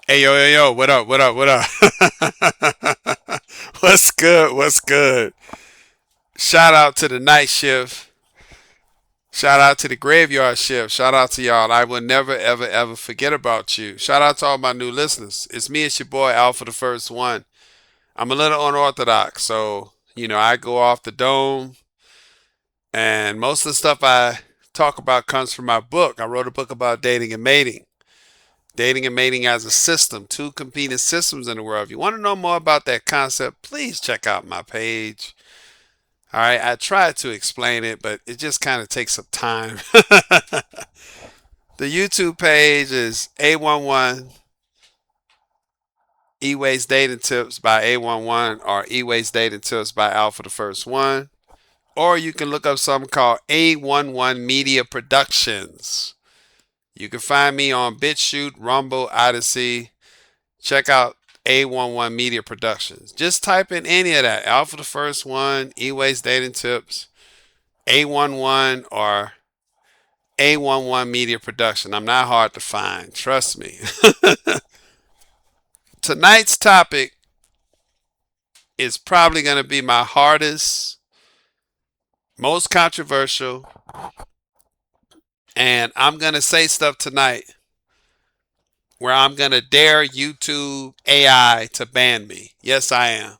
Hey, yo, yo, yo, what up, what up, what up? What's good, what's good? Shout out to the night shift. Shout out to the graveyard shift. Shout out to y'all. I will never, ever, ever forget about you. Shout out to all my new listeners. It's me, it's your boy, Alpha the First One. I'm a little unorthodox, so, I go off the dome, and most of the stuff I talk about comes from my book. I wrote a book about dating and mating. Dating and mating as a system, two competing systems in the world. If you want to know more about that concept, please check out my page. All right, I tried to explain it, but it just kind of takes some time. The YouTube page is A11 E-Ways Dating Tips by A11 or E-Ways Dating Tips by Alpha the First One. Or you can look up something called A11 Media Productions. You can find me on BitChute, Rumble, Odyssey. Check out A11 Media Productions. Just type in any of that. Alpha the First One, E-Ways Dating Tips, A11, or A11 Media Production. I'm not hard to find. Trust me. Tonight's topic is probably going to be my hardest, most controversial, and I'm going to say stuff tonight where I'm going to dare YouTube AI to ban me. Yes, I am.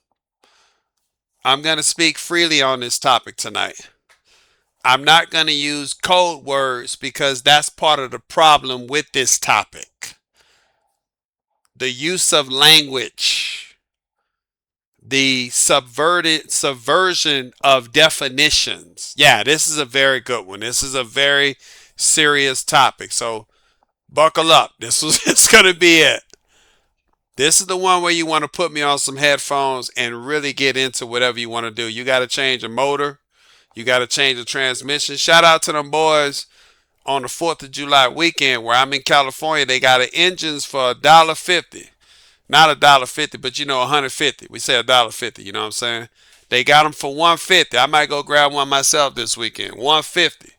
I'm going to speak freely on this topic tonight. I'm not going to use code words because that's part of the problem with this topic. The use of language, the subversion of definitions. Yeah, this is a very good one. This is a very serious topic. So buckle up. It's going to be it. This is the one where you want to put me on some headphones and really get into whatever you want to do. You got to change a motor. You got to change the transmission. Shout out to them boys on the 4th of July weekend where I'm in California. They got engines for $1.50. Not $1.50, but 150. We say $1.50, you know what I'm saying? They got them for $150. I might go grab one myself this weekend. $150.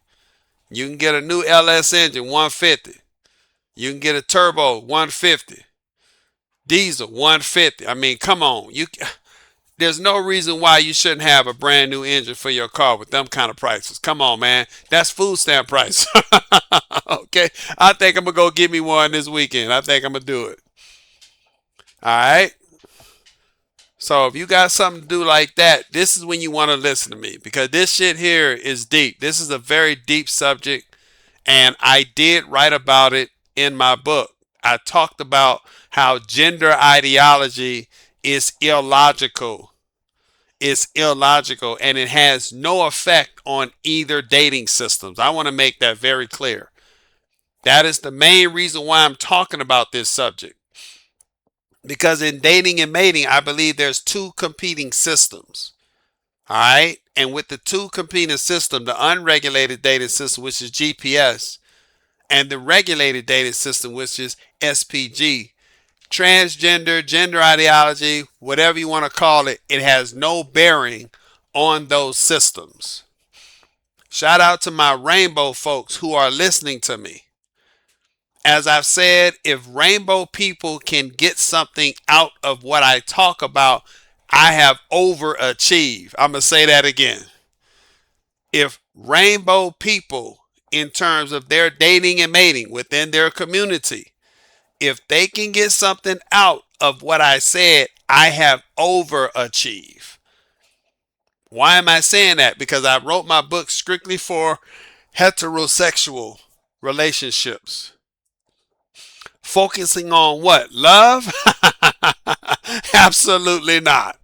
You can get a new LS engine, $150. You can get a turbo, $150. Diesel, $150. I mean, come on. There's no reason why you shouldn't have a brand new engine for your car with them kind of prices. Come on, man. That's food stamp price. Okay. I think I'm going to go get me one this weekend. I think I'm going to do it. All right. So if you got something to do like that, this is when you want to listen to me because this shit here is deep. This is a very deep subject, and I did write about it in my book. I talked about how gender ideology is illogical. It's illogical and it has no effect on either dating systems. I want to make that very clear. That is the main reason why I'm talking about this subject. Because in dating and mating, I believe there's two competing systems. All right. And with the two competing systems, the unregulated dating system, which is GPS, and the regulated dating system, which is SPG, transgender, gender ideology, whatever you want to call it, it has no bearing on those systems. Shout out to my rainbow folks who are listening to me. As I've said, if rainbow people can get something out of what I talk about, I have overachieved. I'm going to say that again. If rainbow people, in terms of their dating and mating within their community, if they can get something out of what I said, I have overachieved. Why am I saying that? Because I wrote my book strictly for heterosexual relationships. Focusing on what? Love? Absolutely not.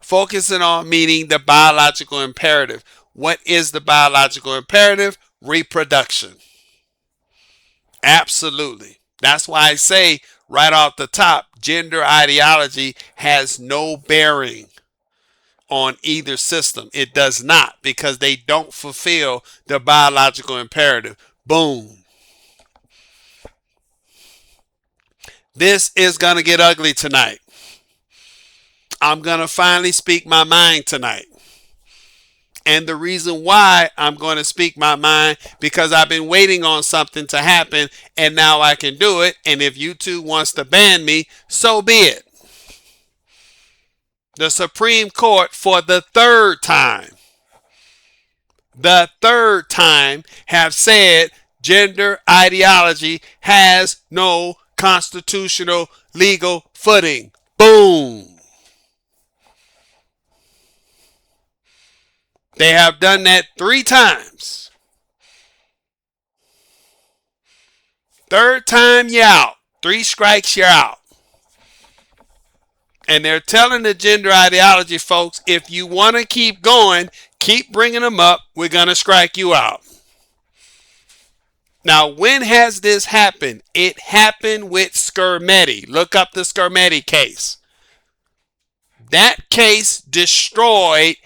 Focusing on meeting the biological imperative. What is the biological imperative? Reproduction. Absolutely. That's why I say right off the top, gender ideology has no bearing on either system. It does not because they don't fulfill the biological imperative. Boom. This is going to get ugly tonight. I'm going to finally speak my mind tonight. And the reason why I'm going to speak my mind, because I've been waiting on something to happen and now I can do it. And if YouTube wants to ban me, so be it. The Supreme Court, for the third time have said gender ideology has no constitutional legal footing. Boom. They have done that 3 times. Third time, you're out. 3 strikes, you're out. And they're telling the gender ideology folks, if you want to keep going, keep bringing them up, we're going to strike you out. Now, when has this happened? It happened with Skermeti. Look up the Skermeti case. That case destroyed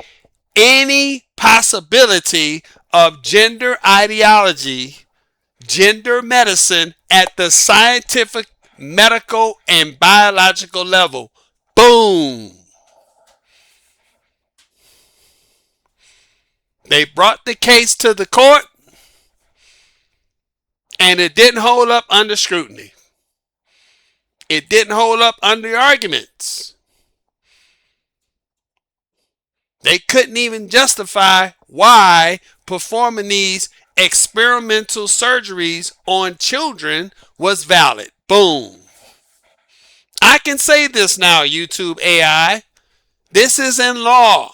any possibility of gender ideology, gender medicine at the scientific, medical, and biological level. Boom. They brought the case to the court, and it didn't hold up under scrutiny. It didn't hold up under arguments. They couldn't even justify why performing these experimental surgeries on children was valid. Boom. I can say this now, YouTube AI. This is in law.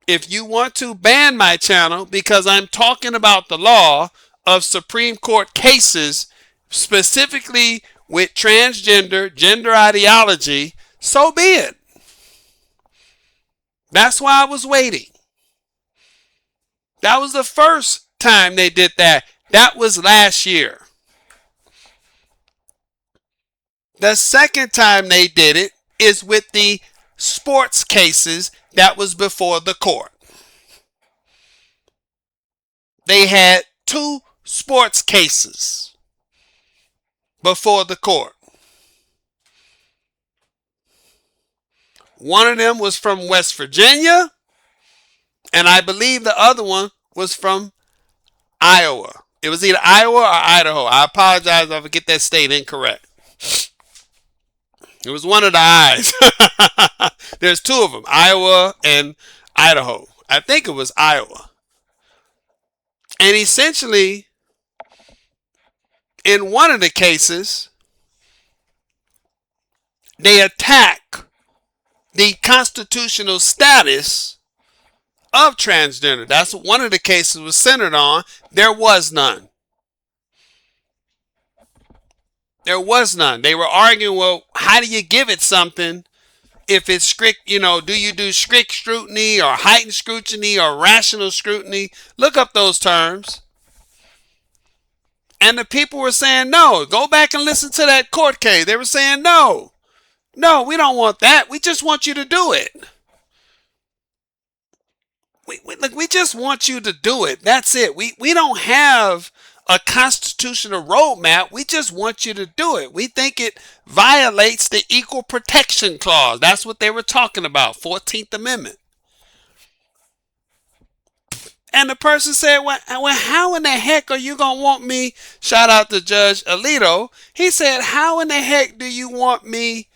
If you want to ban my channel because I'm talking about the law of Supreme Court cases, specifically with transgender, gender ideology, so be it. That's why I was waiting. That was the first time they did that. That was last year. The second time they did it is with the sports cases that was before the court. They had 2 sports cases before the court. One of them was from West Virginia, and I believe the other one was from Iowa. It was either Iowa or Idaho. I apologize if I get that state incorrect. It was one of the I's. There's 2 of them, Iowa and Idaho. I think it was Iowa. And essentially, in one of the cases, they attack the constitutional status of transgender. That's what one of the cases was centered on. There was none. There was none. They were arguing, well, how do you give it something if it's strict, do you do strict scrutiny or heightened scrutiny or rational scrutiny? Look up those terms. And the people were saying, no, go back and listen to that court case. They were saying, no, we don't want that. We just want you to do it. We just want you to do it. That's it. We don't have a constitutional roadmap. We just want you to do it. We think it violates the Equal Protection Clause. That's what they were talking about, 14th Amendment. And the person said, well, how in the heck are you going to want me? Shout out to Judge Alito. He said, how in the heck do you want me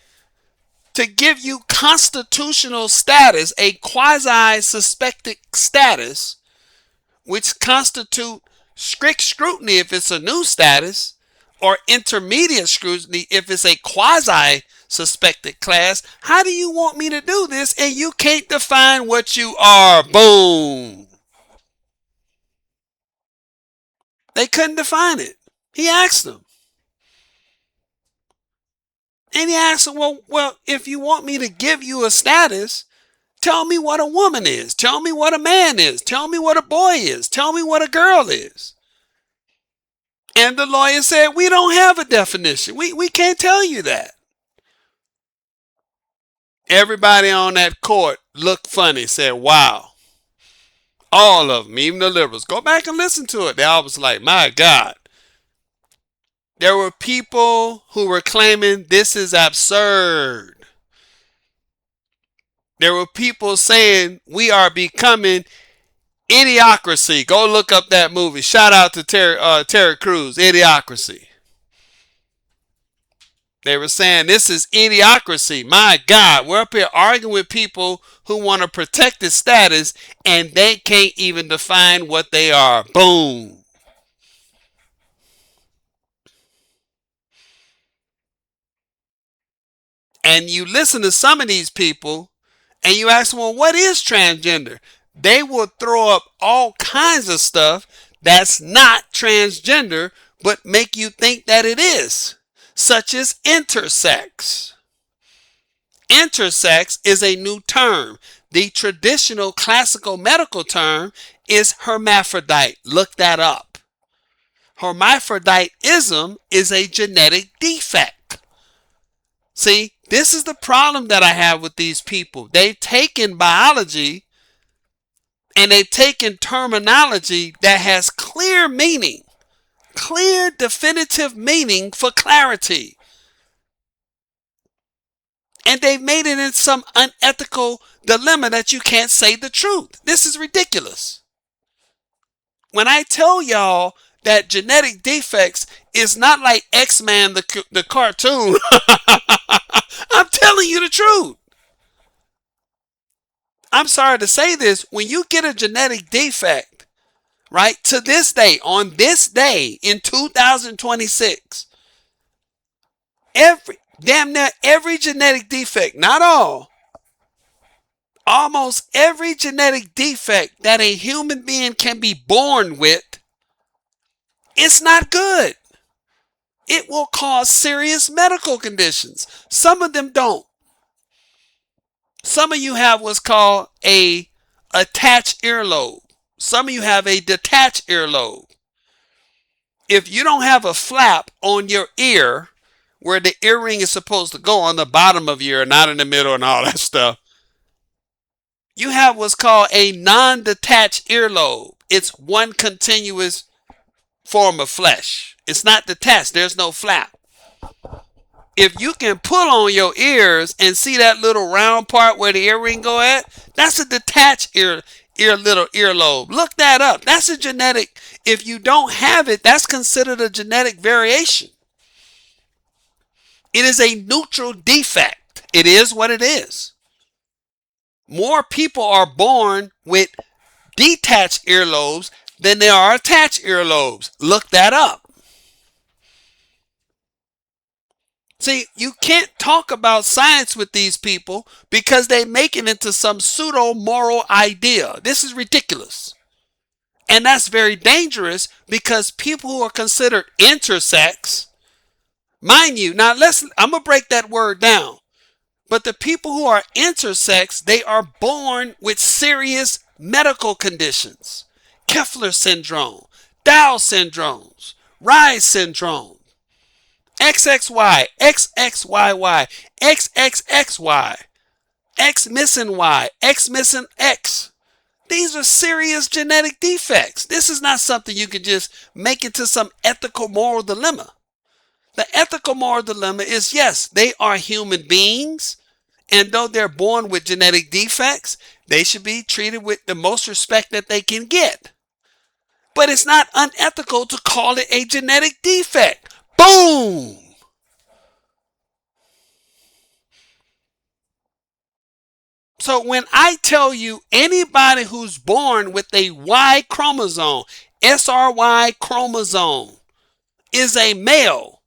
to give you constitutional status, a quasi-suspected status, which constitute strict scrutiny if it's a new status, or intermediate scrutiny if it's a quasi-suspected class? How do you want me to do this and you can't define what you are? Boom. They couldn't define it. He asked them. And he asked him, well, if you want me to give you a status, tell me what a woman is. Tell me what a man is. Tell me what a boy is. Tell me what a girl is. And the lawyer said, we don't have a definition. We can't tell you that. Everybody on that court looked funny, said, wow. All of them, even the liberals. Go back and listen to it. They all was like, my God. There were people who were claiming this is absurd. There were people saying we are becoming idiocracy. Go look up that movie. Shout out to Terry Crews, Idiocracy. They were saying this is idiocracy. My God, we're up here arguing with people who want to protect the status and they can't even define what they are. Boom. And you listen to some of these people and you ask them, well, what is transgender? They will throw up all kinds of stuff that's not transgender, but make you think that it is, such as intersex. Intersex is a new term. The traditional classical medical term is hermaphrodite. Look that up. Hermaphroditism is a genetic defect. See, this is the problem that I have with these people. They've taken biology and they've taken terminology that has clear meaning, clear definitive meaning for clarity. And they've made it in some unethical dilemma that you can't say the truth. This is ridiculous. When I tell y'all that genetic defects is not like X-Men, the cartoon, I'm telling you the truth. I'm sorry to say this. When you get a genetic defect, right, to this day, on this day in 2026, damn near every genetic defect, not all, almost every genetic defect that a human being can be born with, it's not good. It will cause serious medical conditions. Some of them don't. Some of you have what's called a attached earlobe. Some of you have a detached earlobe. If you don't have a flap on your ear where the earring is supposed to go on the bottom of your ear, not in the middle and all that stuff, you have what's called a non-detached earlobe. It's one continuous form of flesh. It's not detached. There's no flap. If you can pull on your ears and see that little round part where the earring go at, that's a detached little earlobe. Look that up. That's a genetic. If you don't have it, that's considered a genetic variation. It is a neutral defect. It is what it is. More people are born with detached earlobes than there are attached earlobes. Look that up. See, you can't talk about science with these people because they make it into some pseudo moral idea. This is ridiculous. And that's very dangerous because people who are considered intersex, mind you, now I'm going to break that word down. But the people who are intersex, they are born with serious medical conditions. Kessler syndrome, Down syndromes, Rise syndrome, XXY, XXYY, XXXY, X missing Y, X missing X. These are serious genetic defects. This is not something you can just make into some ethical moral dilemma. The ethical moral dilemma is, yes, they are human beings, and though they're born with genetic defects, they should be treated with the most respect that they can get. But it's not unethical to call it a genetic defect. Boom! So when I tell you anybody who's born with a Y chromosome, SRY chromosome, is a male,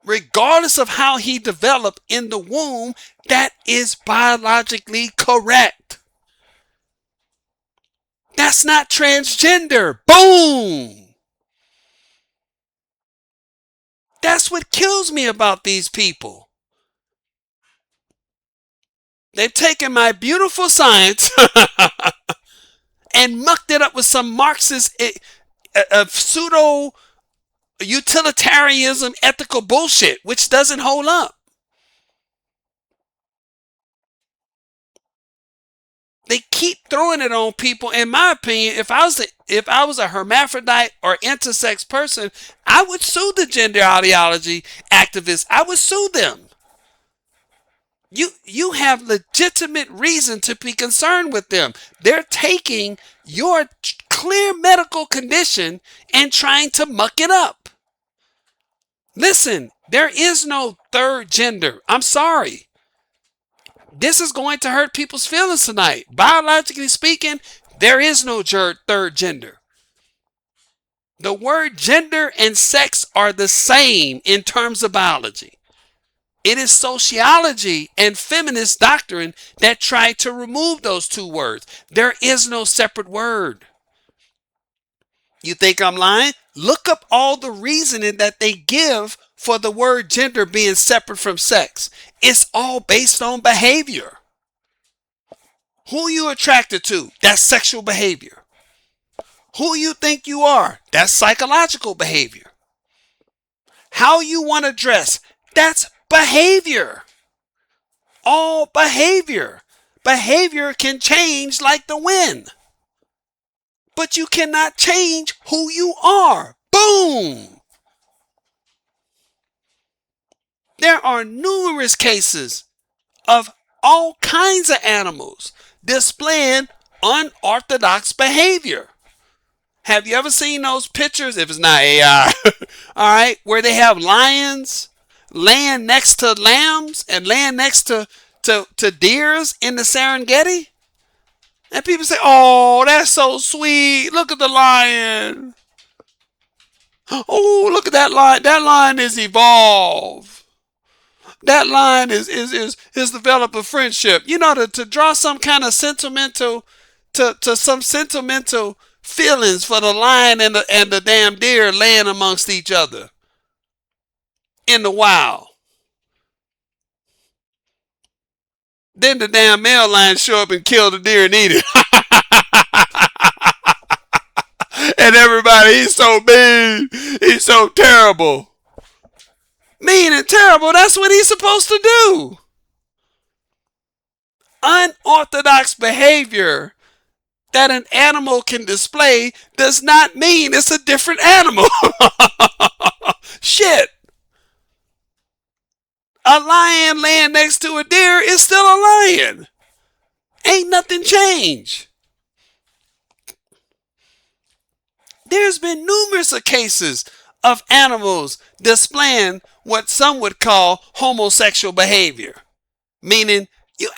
regardless of how he developed in the womb, that is biologically correct. That's not transgender. Boom! That's what kills me about these people. They've taken my beautiful science and mucked it up with some Marxist pseudo utilitarianism ethical bullshit, which doesn't hold up. They keep throwing it on people. In my opinion, if I was a hermaphrodite or intersex person, I would sue the gender ideology activists. I would sue them. You have legitimate reason to be concerned with them. They're taking your clear medical condition and trying to muck it up. Listen, there is no third gender. I'm sorry. This is going to hurt people's feelings tonight. Biologically speaking, there is no third gender. The word gender and sex are the same in terms of biology. It is sociology and feminist doctrine that try to remove those two words. There is no separate word. You think I'm lying? Look up all the reasoning that they give for the word gender being separate from sex. It's all based on behavior. Who you attracted to, that's sexual behavior. Who you think you are, that's psychological behavior. How you want to dress, that's behavior. All behavior. Behavior can change like the wind. But you cannot change who you are. Boom! There are numerous cases of all kinds of animals displaying unorthodox behavior. Have you ever seen those pictures, if it's not AI, all right, where they have lions laying next to lambs and laying next to deers in the Serengeti? And people say, oh, that's so sweet. Look at the lion. Oh, look at that lion. That lion is evolved. That lion is developed a friendship. You know, to draw some kind of sentimental, to some sentimental feelings for the lion and the damn deer laying amongst each other in the wild. Then the damn male lion show up and kill the deer and eat it. And everybody, he's so mean. He's so terrible. Mean and terrible, that's what he's supposed to do. Unorthodox behavior that an animal can display does not mean it's a different animal. Shit. A lion laying next to a deer is still a lion. Ain't nothing changed. There's been numerous cases of animals displaying what some would call homosexual behavior. Meaning,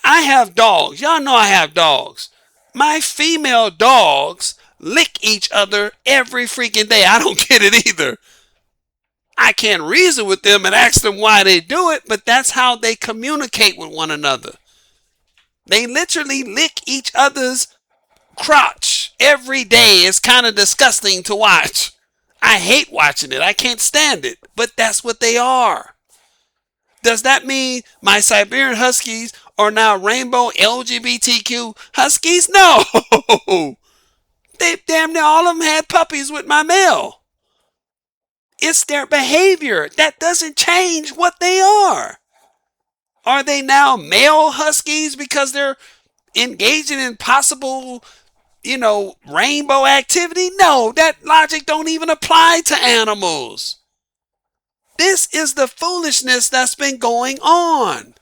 I have dogs. Y'all know I have dogs. My female dogs lick each other every freaking day. I don't get it either. I can't reason with them and ask them why they do it, but that's how they communicate with one another. They literally lick each other's crotch every day. It's kind of disgusting to watch. I hate watching it. I can't stand it. But that's what they are. Does that mean my Siberian Huskies are now rainbow LGBTQ Huskies? No. They damn near all of them had puppies with my male. It's their behavior. That doesn't change what they are. Are they now male Huskies because they're engaging in possible, rainbow activity? No, that logic don't even apply to animals. This is the foolishness that's been going on.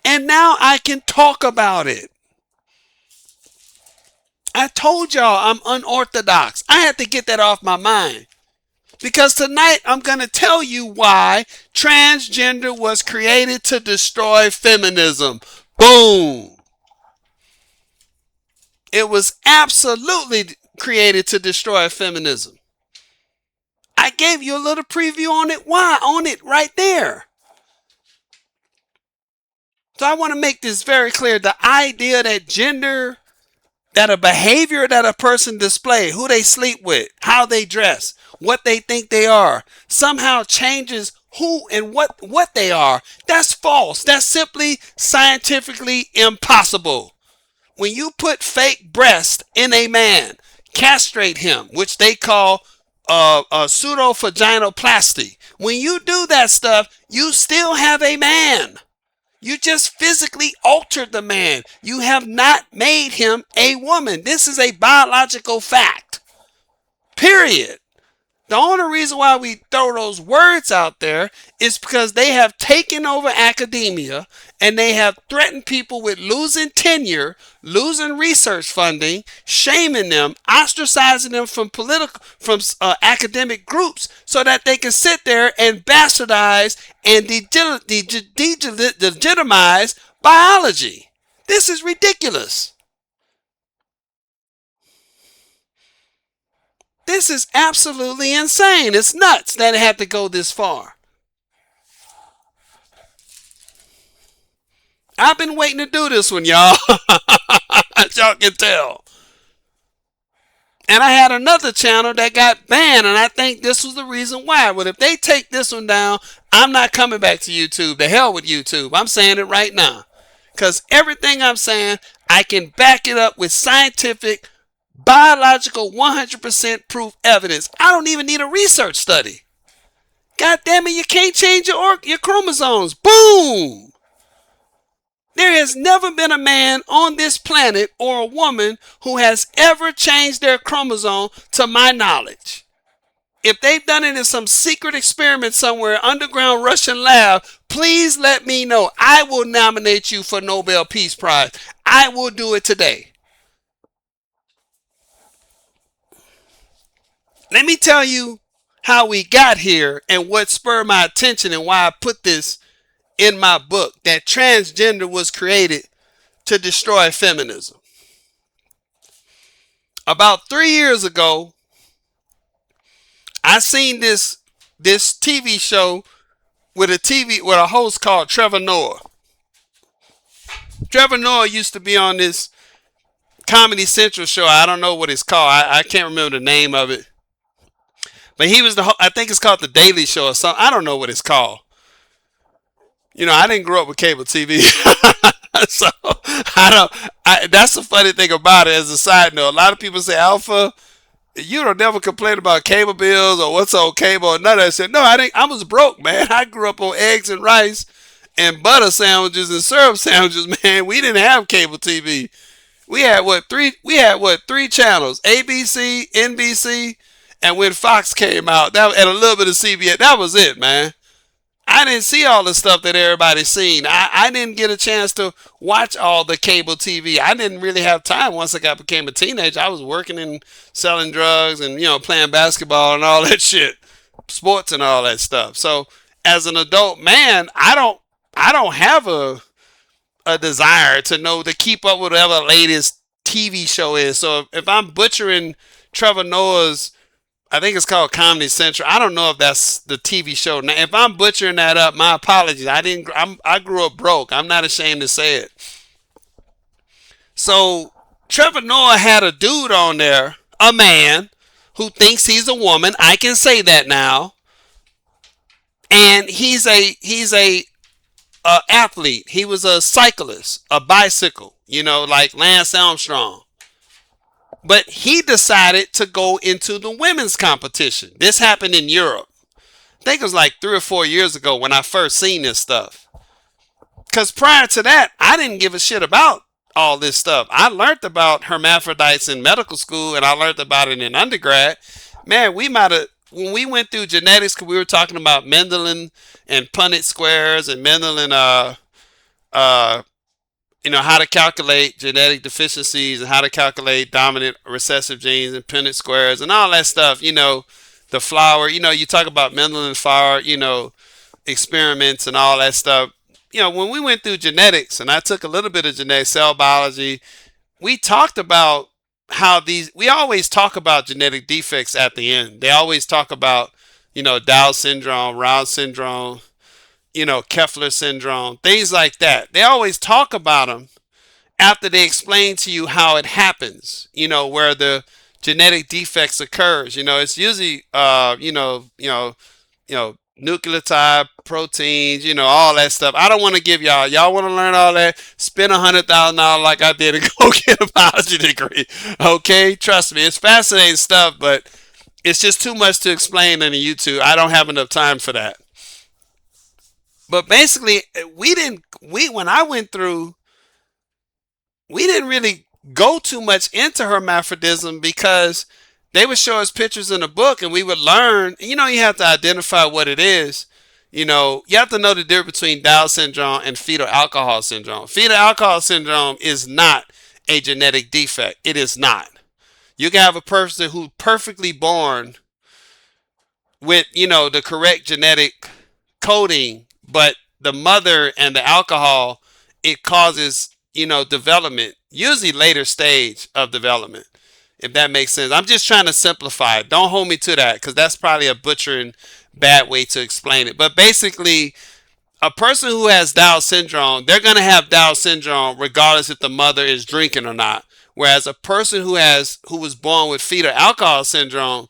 And now I can talk about it. I told y'all I'm unorthodox. I had to get that off my mind. Because tonight I'm going to tell you why transgender was created to destroy feminism. Boom. It was absolutely created to destroy feminism. I gave you a little preview on it. Why? On it right there. So I want to make this very clear. The idea that a behavior that a person displays, who they sleep with, how they dress, what they think they are, somehow changes who and what they are, that's false. That's simply scientifically impossible. When you put fake breast in a man, castrate him, which they call a pseudo-vaginoplasty. When you do that stuff, you still have a man. You just physically altered the man. You have not made him a woman. This is a biological fact. Period. The only reason why we throw those words out there is because they have taken over academia and they have threatened people with losing tenure, losing research funding, shaming them, ostracizing them from academic groups so that they can sit there and bastardize and legitimize biology. This is ridiculous. This is absolutely insane. It's nuts that it had to go this far. I've been waiting to do this one, y'all. As y'all can tell. And I had another channel that got banned, and I think this was the reason why. But if they take this one down, I'm not coming back to YouTube. The hell with YouTube. I'm saying it right now. Because everything I'm saying, I can back it up with scientific, biological, 100% proof evidence. I don't even need a research study. God damn it, you can't change your chromosomes. Boom! There has never been a man on this planet or a woman who has ever changed their chromosome to my knowledge. If they've done it in some secret experiment somewhere, underground Russian lab, please let me know. I will nominate you for Nobel Peace Prize. I will do it today. Let me tell you how we got here and what spurred my attention and why I put this in my book, that transgender was created to destroy feminism. About 3 years ago, I seen this TV show with a host called Trevor Noah. Trevor Noah used to be on this Comedy Central show. I don't know what it's called. I can't remember the name of it. But he was I think it's called The Daily Show or something. I don't know what it's called. You know, I didn't grow up with cable TV. So that's the funny thing about it. As a side note, a lot of people say, Alpha, you don't never complain about cable bills or what's on cable or none of that shit. No, I didn't. I was broke, man. I grew up on eggs and rice and butter sandwiches and syrup sandwiches, man. We didn't have cable TV. We had three channels: ABC, NBC, and when Fox came out, and a little bit of CBS. That was it, man. I didn't see all the stuff that everybody's seen. I didn't get a chance to watch all the cable TV. I didn't really have time once became a teenager. I was working and selling drugs and, playing basketball and all that shit, sports and all that stuff. So as an adult man, I don't have a desire to keep up with whatever the latest TV show is. So if I'm butchering Trevor Noah's, I think it's called Comedy Central. I don't know if that's the TV show. Now, if I'm butchering that up, my apologies. I grew up broke. I'm not ashamed to say it. So Trevor Noah had a dude on there, a man who thinks he's a woman. I can say that now. And he's a athlete. He was a cyclist, a bicycle, like Lance Armstrong. But he decided to go into the women's competition. This happened in Europe. I think it was like 3 or 4 years ago when I first seen this stuff. Because prior to that, I didn't give a shit about all this stuff. I learned about hermaphrodites in medical school and I learned about it in undergrad. Man, when we went through genetics, because we were talking about Mendel and Punnett squares and Mendel and how to calculate genetic deficiencies and how to calculate dominant recessive genes and Punnett squares and all that stuff. The flower, you talk about Mendel and flower, experiments and all that stuff. When we went through genetics and I took a little bit of genetic cell biology, we talked about we always talk about genetic defects at the end. They always talk about, Down syndrome, Round syndrome, Kepler syndrome, things like that. They always talk about them after they explain to you how it happens, where the genetic defects occurs. It's usually, nucleotide, proteins, all that stuff. I don't want to give y'all want to learn all that, spend $100,000 like I did and go get a biology degree. Okay. Trust me. It's fascinating stuff, but it's just too much to explain on YouTube. I don't have enough time for that. But basically, when I went through, we didn't really go too much into hermaphrodism because They would show us pictures in the book, and we would learn. You know, you have to identify what it is. You know, you have to know the difference between Down syndrome and fetal alcohol syndrome. Fetal alcohol syndrome is not a genetic defect. It is not. You can have a person who's perfectly born with, you know, the correct genetic coding, but the mother and the alcohol, it causes, you know, development, usually later stage of development, if that makes sense. I'm just trying to simplify it. Don't hold me to that, because that's probably a butchering bad way to explain it. But basically, a person who has Down syndrome, they're going to have Down syndrome regardless if the mother is drinking or not. Whereas a person who was born with fetal alcohol syndrome,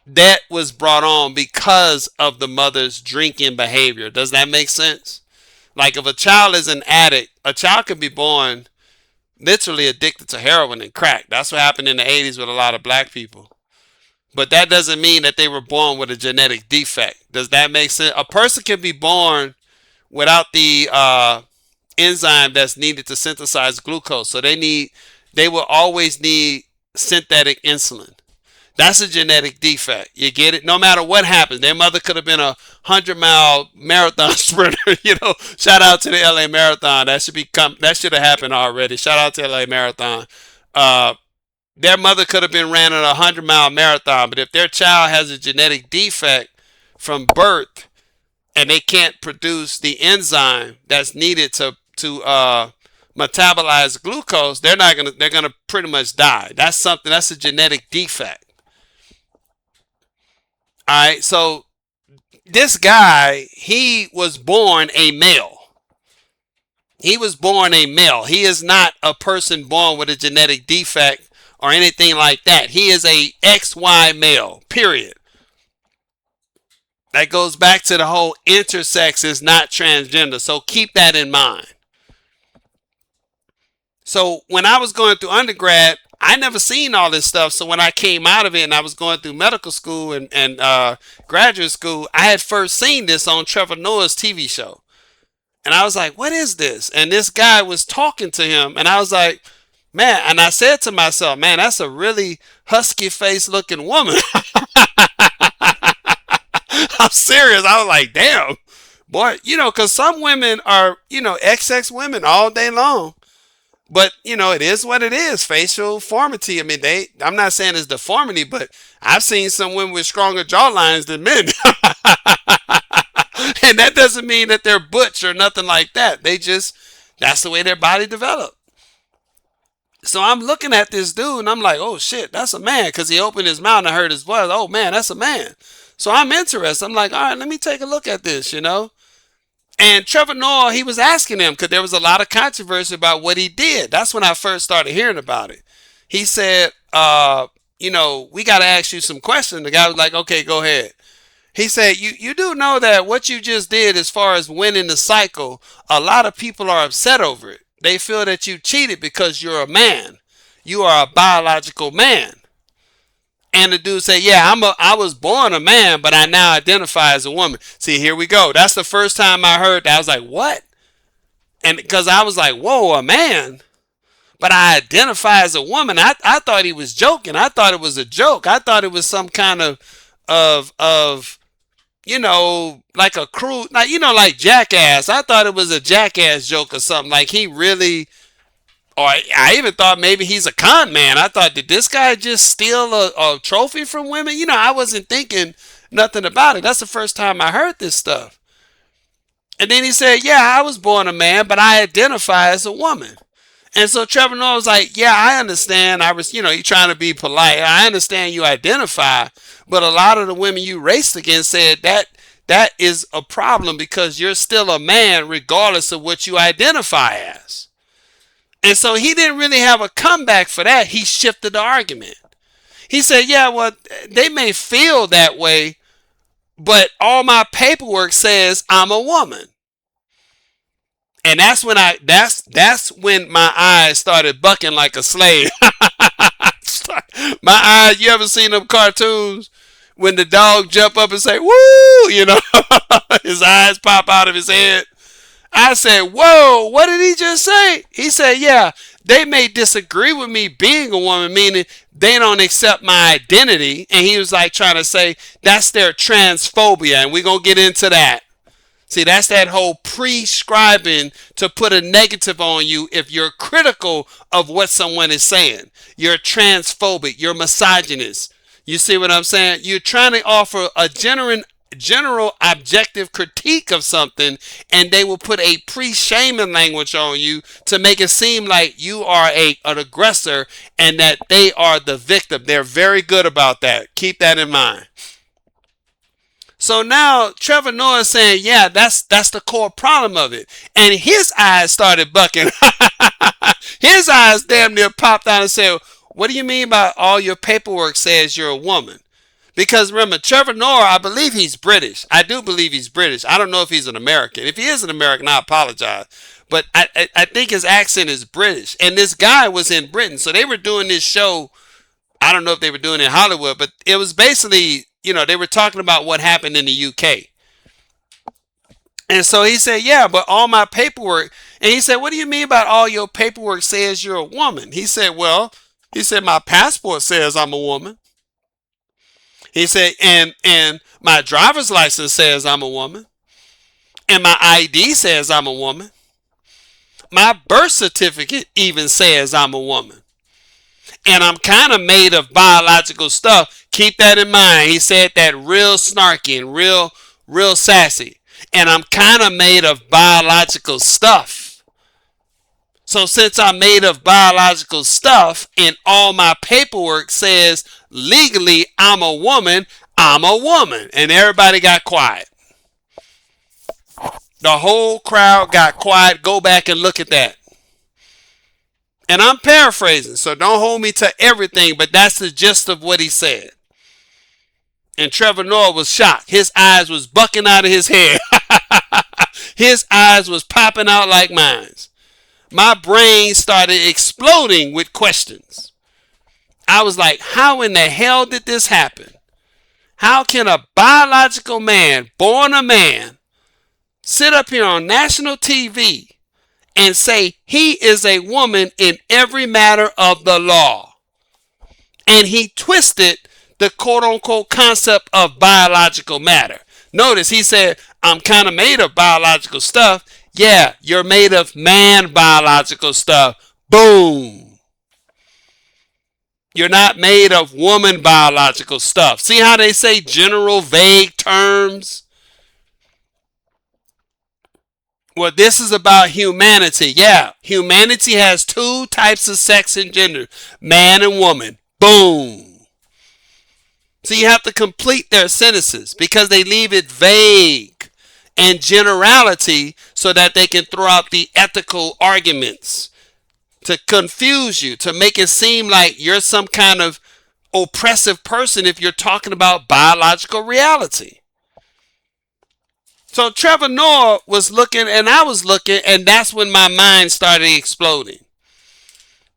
that was brought on because of the mother's drinking behavior. Does that make sense? Like if a child is an addict, a child can be born literally addicted to heroin and crack. That's what happened in the 80s with a lot of black people. But that doesn't mean that they were born with a genetic defect. Does that make sense? A person can be born without the enzyme that's needed to synthesize glucose. So they will always need synthetic insulin. That's a genetic defect. You get it? No matter what happens. Their mother could have been a 100-mile marathon sprinter. You know, shout out to the LA Marathon. That should have happened already. Shout out to LA Marathon. Uh, their mother could have been ran a 100-mile marathon, but if their child has a genetic defect from birth and they can't produce the enzyme that's needed to metabolize glucose, they're gonna pretty much die. That's a genetic defect. All right, so this guy, he was born a male. He was born a male. He is not a person born with a genetic defect or anything like that. He is a XY male, period. That goes back to the whole intersex is not transgender. So keep that in mind. So when I was going through undergrad, I never seen all this stuff. So when I came out of it and I was going through medical school and graduate school, I had first seen this on Trevor Noah's TV show. And I was like, what is this? And this guy was talking to him. And I was like, man. And I said to myself, man, that's a really husky face looking woman. I'm serious. I was like, damn. Boy, you know, because some women are, you know, XX women all day long. But, you know, it is what it is. Facial deformity. I mean, I'm not saying it's deformity, but I've seen some women with stronger jawlines than men. And that doesn't mean that they're butch or nothing like that. That's the way their body developed. So I'm looking at this dude and I'm like, oh shit, that's a man. Because he opened his mouth and I heard his voice. Oh man, that's a man. So I'm interested. I'm like, all right, let me take a look at this, you know. And Trevor Noah, he was asking him because there was a lot of controversy about what he did. That's when I first started hearing about it. He said, you know, we got to ask you some questions. The guy was like, okay, go ahead. He said, you do know that what you just did as far as winning the cycle, a lot of people are upset over it. They feel that you cheated because you're a man. You are a biological man. And the dude said, yeah, I was born a man, but I now identify as a woman. See, here we go. That's the first time I heard that. I was like, what? And because I was like, whoa, a man? But I identify as a woman. I thought he was joking. I thought it was a joke. I thought it was some kind of you know, like a crude, like, you know, like Jackass. I thought it was a Jackass joke or something. Like he really, or I even thought maybe he's a con man. I thought, did this guy just steal a trophy from women? You know, I wasn't thinking nothing about it. That's the first time I heard this stuff. And then he said, yeah, I was born a man, but I identify as a woman. And so Trevor Noah was like, yeah, I understand. I was, you know, you trying to be polite. I understand you identify, but a lot of the women you raced against said that is a problem because you're still a man regardless of what you identify as. And so he didn't really have a comeback for that. He shifted the argument. He said, yeah, well, they may feel that way, but all my paperwork says I'm a woman. And that's when my eyes started bucking like a slave. My eyes, you ever seen them cartoons when the dog jump up and say, woo, you know, his eyes pop out of his head. I said, whoa, what did he just say? He said, yeah, They may disagree with me being a woman, meaning they don't accept my identity. And he was like trying to say that's their transphobia. And we're going to get into that. See, that's that whole prescribing to put a negative on you if you're critical of what someone is saying. You're transphobic. You're misogynist. You see what I'm saying? You're trying to offer a general objective critique of something, and they will put a pre-shaming language on you to make it seem like you are an aggressor and that they are the victim. They're very good about that. Keep that in mind. So now Trevor Noah is saying, yeah, that's the core problem of it. And his eyes started bucking. His eyes damn near popped out and said, what do you mean by all your paperwork says you're a woman? Because remember, Trevor Noah, I believe he's British. I do believe he's British. I don't know if he's an American. If he is an American, I apologize. But I think his accent is British. And this guy was in Britain. So they were doing this show. I don't know if they were doing it in Hollywood, but it was basically, they were talking about what happened in the UK. And so he said, yeah, but all my paperwork. And he said, what do you mean about all your paperwork says you're a woman? He said, my passport says I'm a woman. He said, and my driver's license says I'm a woman. And my ID says I'm a woman. My birth certificate even says I'm a woman. And I'm kind of made of biological stuff. Keep that in mind. He said that real snarky and real sassy. And I'm kind of made of biological stuff. So since I'm made of biological stuff and all my paperwork says legally I'm a woman, I'm a woman. And everybody got quiet. The whole crowd got quiet. Go back and look at that. And I'm paraphrasing, so don't hold me to everything, but that's the gist of what he said. And Trevor Noah was shocked. His eyes was bucking out of his head. His eyes was popping out like mine. My brain started exploding with questions. I was like, how in the hell did this happen? How can a biological man, born a man, sit up here on national TV and say he is a woman in every matter of the law? And he twisted the quote-unquote concept of biological matter. Notice he said, I'm kind of made of biological stuff. Yeah, you're made of man biological stuff. Boom. You're not made of woman biological stuff. See how they say general vague terms? Well, this is about humanity. Yeah, humanity has two types of sex and gender, man and woman. Boom. So you have to complete their sentences because they leave it vague and generality so that they can throw out the ethical arguments to confuse you, to make it seem like you're some kind of oppressive person if you're talking about biological reality. So Trevor Noah was looking and I was looking, and that's when my mind started exploding.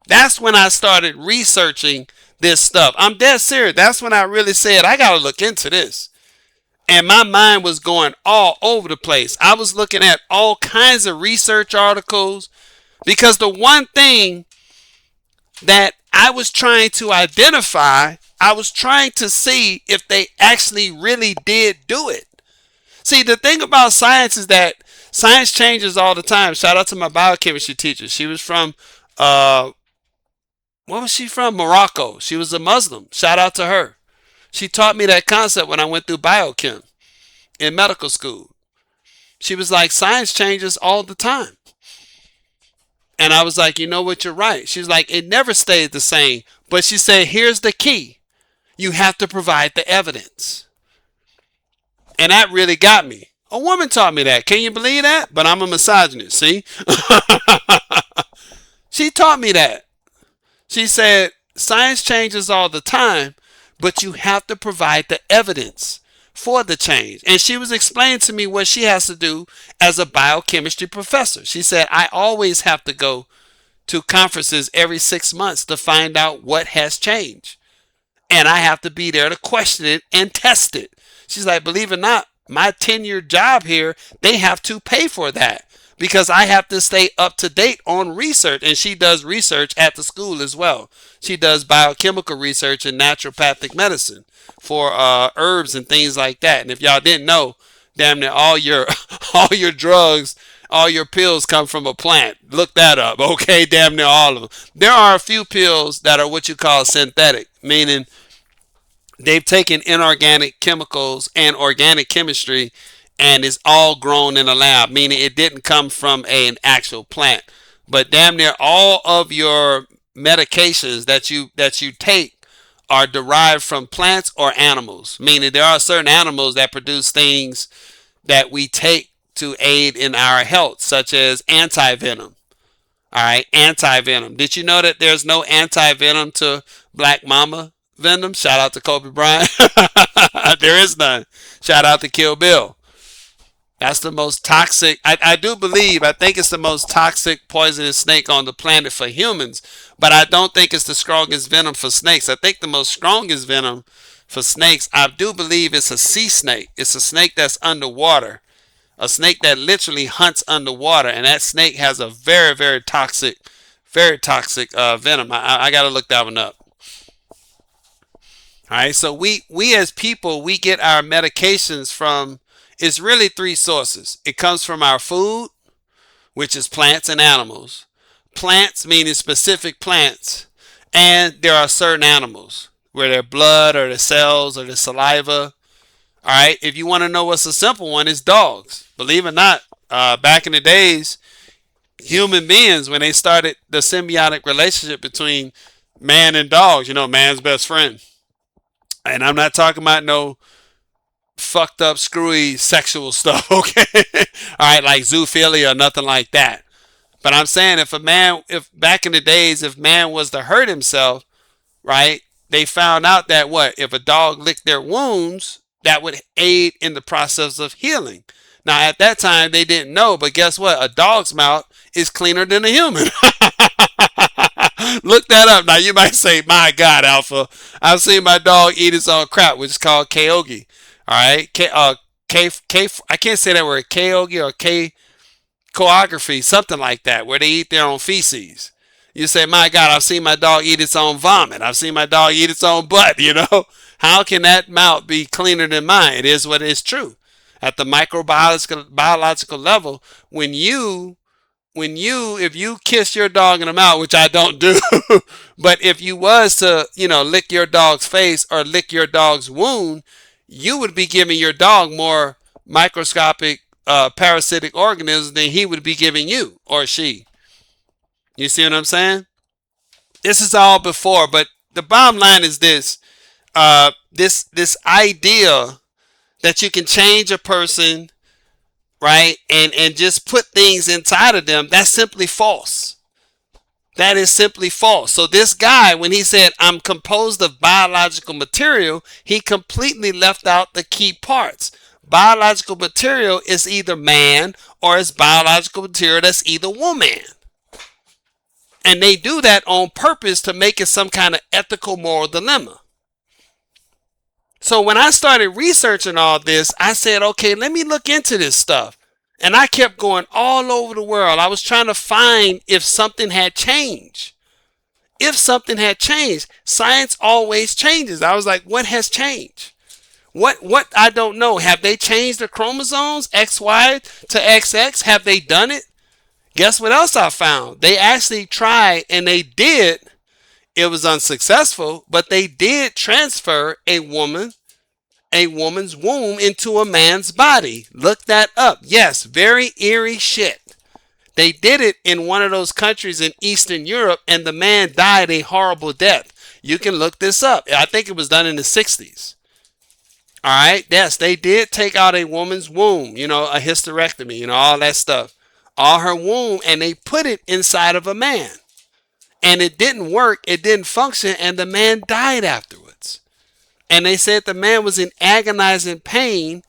That's when I started researching this stuff. I'm dead serious. That's when I really said, I got to look into this. And my mind was going all over the place. I was looking at all kinds of research articles because the one thing that I was trying to identify, I was trying to see if they actually really did do it. See, the thing about science is that science changes all the time. Shout out to my biochemistry teacher. She was from, where was she from? Morocco. She was a Muslim. Shout out to her. She taught me that concept when I went through biochem in medical school. She was like, science changes all the time. And I was like, you know what, you're right. She was like, it never stayed the same. But she said, here's the key. You have to provide the evidence. And that really got me. A woman taught me that. Can you believe that? But I'm a misogynist, see? She taught me that. She said, science changes all the time, but you have to provide the evidence for the change. And she was explaining to me what she has to do as a biochemistry professor. She said, I always have to go to conferences every 6 months to find out what has changed. And I have to be there to question it and test it. She's like, believe it or not, my 10-year job here, they have to pay for that because I have to stay up to date on research. And she does research at the school as well. She does biochemical research in naturopathic medicine for herbs and things like that. And if y'all didn't know, damn near all your all your drugs, all your pills come from a plant. Look that up, okay? Damn near all of them. There are a few pills that are what you call synthetic, meaning they've taken inorganic chemicals and organic chemistry and it's all grown in a lab, meaning it didn't come from an actual plant. But damn near all of your medications that you take are derived from plants or animals, meaning there are certain animals that produce things that we take to aid in our health, such as anti-venom. All right, anti-venom. Did you know that there's no anti-venom to Black Mama venom? Shout out to Kobe Bryant. There is none. Shout out to Kill Bill. That's the most toxic. I do believe, I think it's the most toxic poisonous snake on the planet for humans, but I don't think it's the strongest venom for snakes. I think the most strongest venom for snakes, I do believe it's a sea snake. It's a snake that's underwater. A snake that literally hunts underwater, and that snake has a very, very toxic venom. I got to look that one up. All right, so we as people, we get our medications from, it's really three sources. It comes from our food, which is plants and animals. Plants meaning specific plants, and there are certain animals where their blood or the cells or the saliva. All right, if you want to know what's a simple one, it's dogs. Believe it or not, back in the days, human beings, when they started the symbiotic relationship between man and dogs, man's best friend. And I'm not talking about no fucked up, screwy sexual stuff, okay? All right, like zoophilia or nothing like that. But I'm saying if back in the days, if man was to hurt himself, right, they found out that what? If a dog licked their wounds, that would aid in the process of healing. Now, at that time, they didn't know, but guess what? A dog's mouth is cleaner than a human. Look that up. Now, you might say, my God, Alpha, I've seen my dog eat its own crap, which is called keogi. All right? I can't say that word, keogi or choreography, something like that, where they eat their own feces. You say, my God, I've seen my dog eat its own vomit. I've seen my dog eat its own butt, How can that mouth be cleaner than mine? It is what is true. At the microbiological level, if you kiss your dog in the mouth, which I don't do, but if you was to, lick your dog's face or lick your dog's wound, you would be giving your dog more microscopic parasitic organisms than he would be giving you or she. You see what I'm saying? This is all before, but the bottom line is this: this idea that you can change a person, right, and just put things inside of them, that's simply false. That is simply false. So this guy, when he said, I'm composed of biological material, he completely left out the key parts. Biological material is either man or it's biological material that's either woman. And they do that on purpose to make it some kind of ethical moral dilemma. So when I started researching all this, I said, okay, let me look into this stuff. And I kept going all over the world. I was trying to find if something had changed. If something had changed. Science always changes. I was like, what has changed? What I don't know. Have they changed the chromosomes XY to XX? Have they done it? Guess what else I found? They actually tried, and they did. It was unsuccessful, but they did transfer a woman's womb into a man's body. Look that up. Yes, very eerie shit. They did it in one of those countries in Eastern Europe, and the man died a horrible death. You can look this up. I think it was done in the 60s. All right. Yes, they did take out a woman's womb, a hysterectomy, all that stuff. All her womb, and they put it inside of a man. And it didn't work. It didn't function. And the man died afterwards. And they said the man was in agonizing pain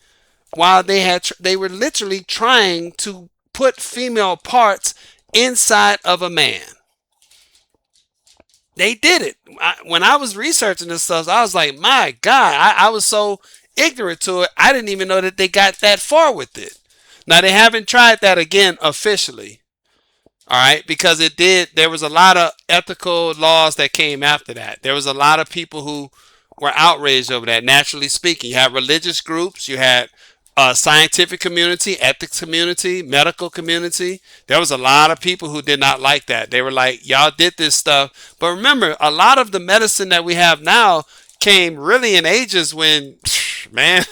while they were literally trying to put female parts inside of a man. They did it. When I was researching this stuff, I was like, my God, I was so ignorant to it. I didn't even know that they got that far with it. Now they haven't tried that again officially. All right, because there was a lot of ethical laws that came after that. There was a lot of people who were outraged over that. Naturally speaking, you had religious groups, you had scientific community, ethics community, medical community. There was a lot of people who did not like that. They were like, y'all did this stuff. But remember, a lot of the medicine that we have now came really in ages when, man,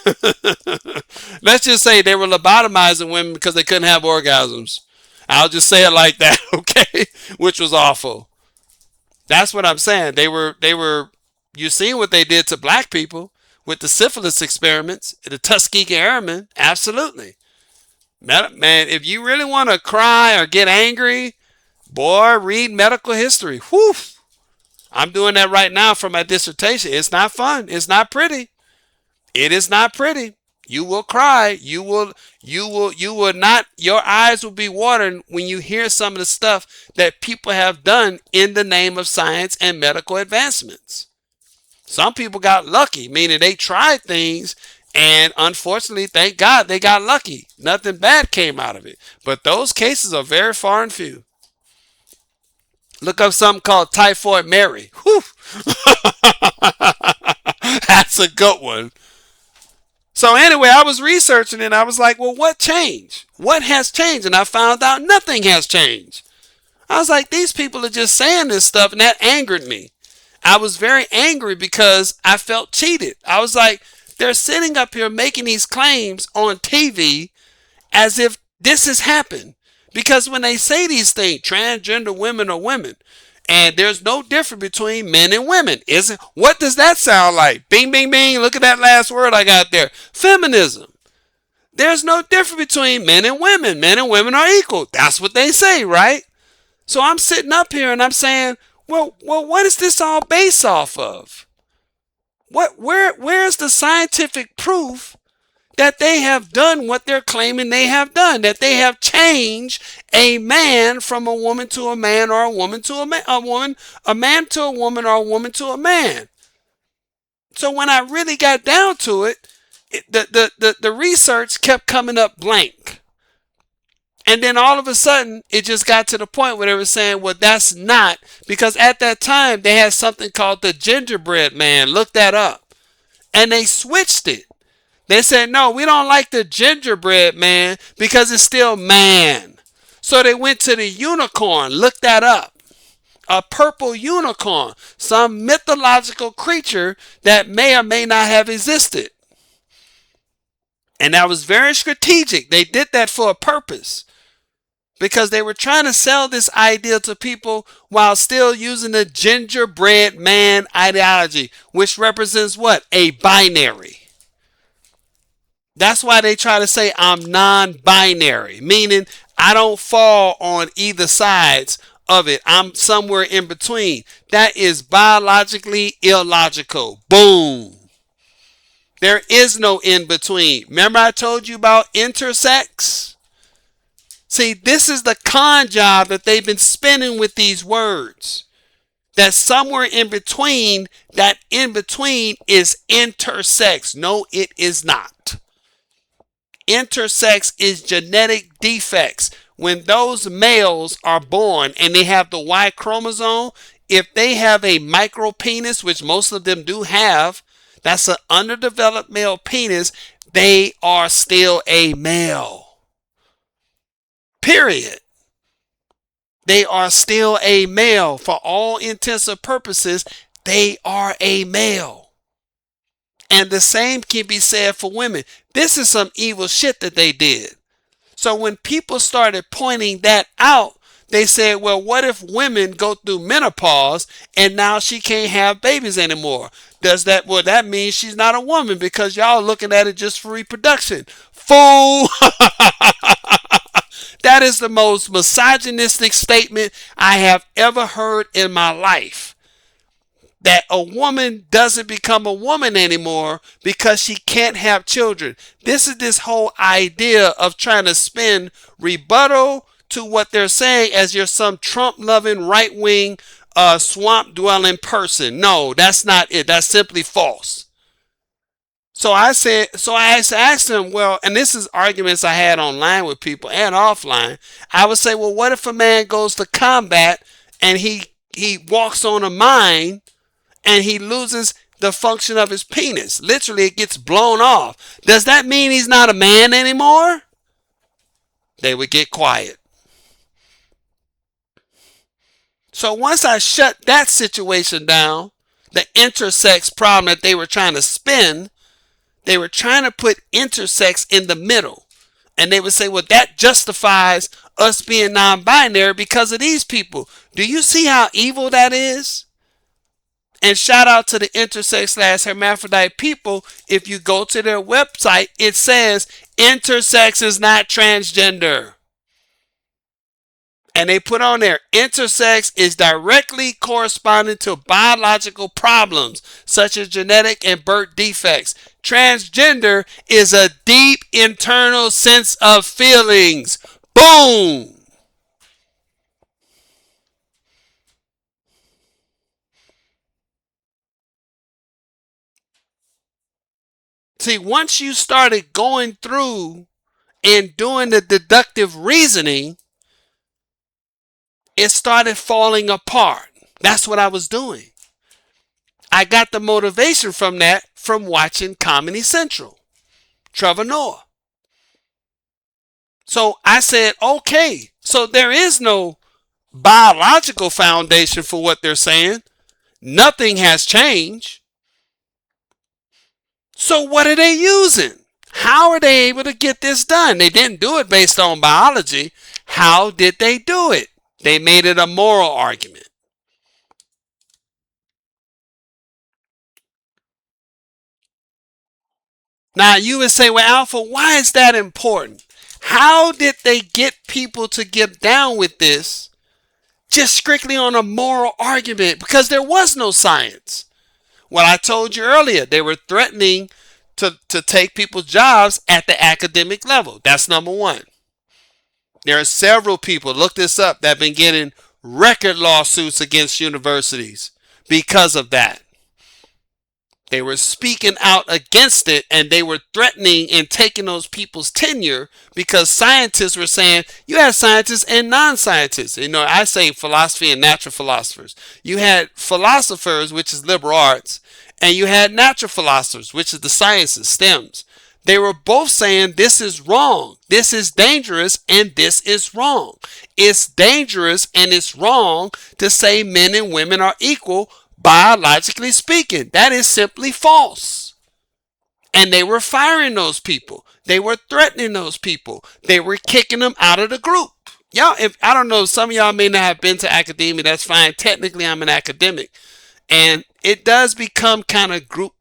let's just say they were lobotomizing women because they couldn't have orgasms. I'll just say it like that, okay? Which was awful. That's what I'm saying. You seen what they did to black people with the syphilis experiments, the Tuskegee Airmen. Absolutely. Man, if you really want to cry or get angry, boy, read medical history. Whew. I'm doing that right now for my dissertation. It's not fun. It's not pretty. It is not pretty. You will cry. You will not, your eyes will be watering when you hear some of the stuff that people have done in the name of science and medical advancements. Some people got lucky, meaning they tried things and unfortunately, thank God they got lucky. Nothing bad came out of it. But those cases are very far and few. Look up something called Typhoid Mary. Whew. That's a good one. So anyway, I was researching and I was like, well, what changed? What has changed? And I found out nothing has changed. I was like, these people are just saying this stuff, and that angered me. I was very angry because I felt cheated. I was like, they're sitting up here making these claims on TV as if this has happened. Because when they say these things, transgender women are women, and there's no difference between men and women. Isn't, what does that sound like? Bing, bing, bing. Look at that last word I got there. Feminism. There's no difference between men and women. Men and women are equal. That's what they say, right? So I'm sitting up here and I'm saying, well, what is this all based off of? Where's the scientific proof that they have done what they're claiming they have done, that they have changed a man from a woman to a man, or a woman to a man, a man to a woman, or a woman to a man? So when I really got down to it, the research kept coming up blank. And then all of a sudden, it just got to the point where they were saying, well, that's not, because at that time, they had something called the gingerbread man. Look that up. And they switched it. They said, no, we don't like the gingerbread man because it's still man. So they went to the unicorn. Look that up. A purple unicorn. Some mythological creature that may or may not have existed. And that was very strategic. They did that for a purpose. Because they were trying to sell this idea to people while still using the gingerbread man ideology, which represents what? A binary. That's why they try to say I'm non-binary, meaning I don't fall on either sides of it. I'm somewhere in between. That is biologically illogical. Boom. There is no in between. Remember I told you about intersex? See, this is the con job that they've been spinning with these words. That somewhere in between, that in between is intersex. No, it is not. Intersex is genetic defects. When those males are born and they have the Y chromosome, if they have a micro penis, which most of them do have, that's an underdeveloped male penis, they are still a male. Period. They are still a male. For all intents and purposes, they are a male. And the same can be said for women. This is some evil shit that they did. So when people started pointing that out, they said, well, what if women go through menopause and now she can't have babies anymore? Does that, well, that means she's not a woman because y'all are looking at it just for reproduction. Fool! That is the most misogynistic statement I have ever heard in my life. That a woman doesn't become a woman anymore because she can't have children. This is this whole idea of trying to spin rebuttal to what they're saying as you're some Trump-loving, right-wing, swamp-dwelling person. No, that's not it. That's simply false. So I asked him, well, and this is arguments I had online with people and offline. I would say, well, what if a man goes to combat and he walks on a mine and he loses the function of his penis? Literally, it gets blown off. Does that mean he's not a man anymore? They would get quiet. So once I shut that situation down, the intersex problem that they were trying to spin, they were trying to put intersex in the middle. And they would say, well, that justifies us being non-binary because of these people. Do you see how evil that is? And shout out to the intersex/hermaphrodite people. If you go to their website, it says intersex is not transgender. And they put on there, intersex is directly corresponding to biological problems such as genetic and birth defects. Transgender is a deep internal sense of feelings. Boom! See, once you started going through and doing the deductive reasoning, it started falling apart. That's what I was doing. I got the motivation from that from watching Comedy Central, Trevor Noah. So I said, okay, so there is no biological foundation for what they're saying. Nothing has changed. So what are they using? How are they able to get this done? They didn't do it based on biology. How did they do it? They made it a moral argument. Now you would say, well, Alpha, why is that important? How did they get people to get down with this just strictly on a moral argument? Because there was no science. What I told you earlier, they were threatening to take people's jobs at the academic level. That's number one. There are several people, look this up, that have been getting record lawsuits against universities because of that. They were speaking out against it and they were threatening and taking those people's tenure because scientists were saying, you have scientists and non-scientists. You know, I say philosophy and natural philosophers. You had philosophers, which is liberal arts, and you had natural philosophers, which is the sciences, STEMs. They were both saying this is wrong, this is dangerous, and this is wrong. It's dangerous and it's wrong to say men and women are equal, biologically speaking. That is simply false. And they were firing those people. They were threatening those people. They were kicking them out of the group. Y'all, if I don't know, some of y'all may not have been to academia. That's fine. Technically, I'm an academic. And it does become kind of group,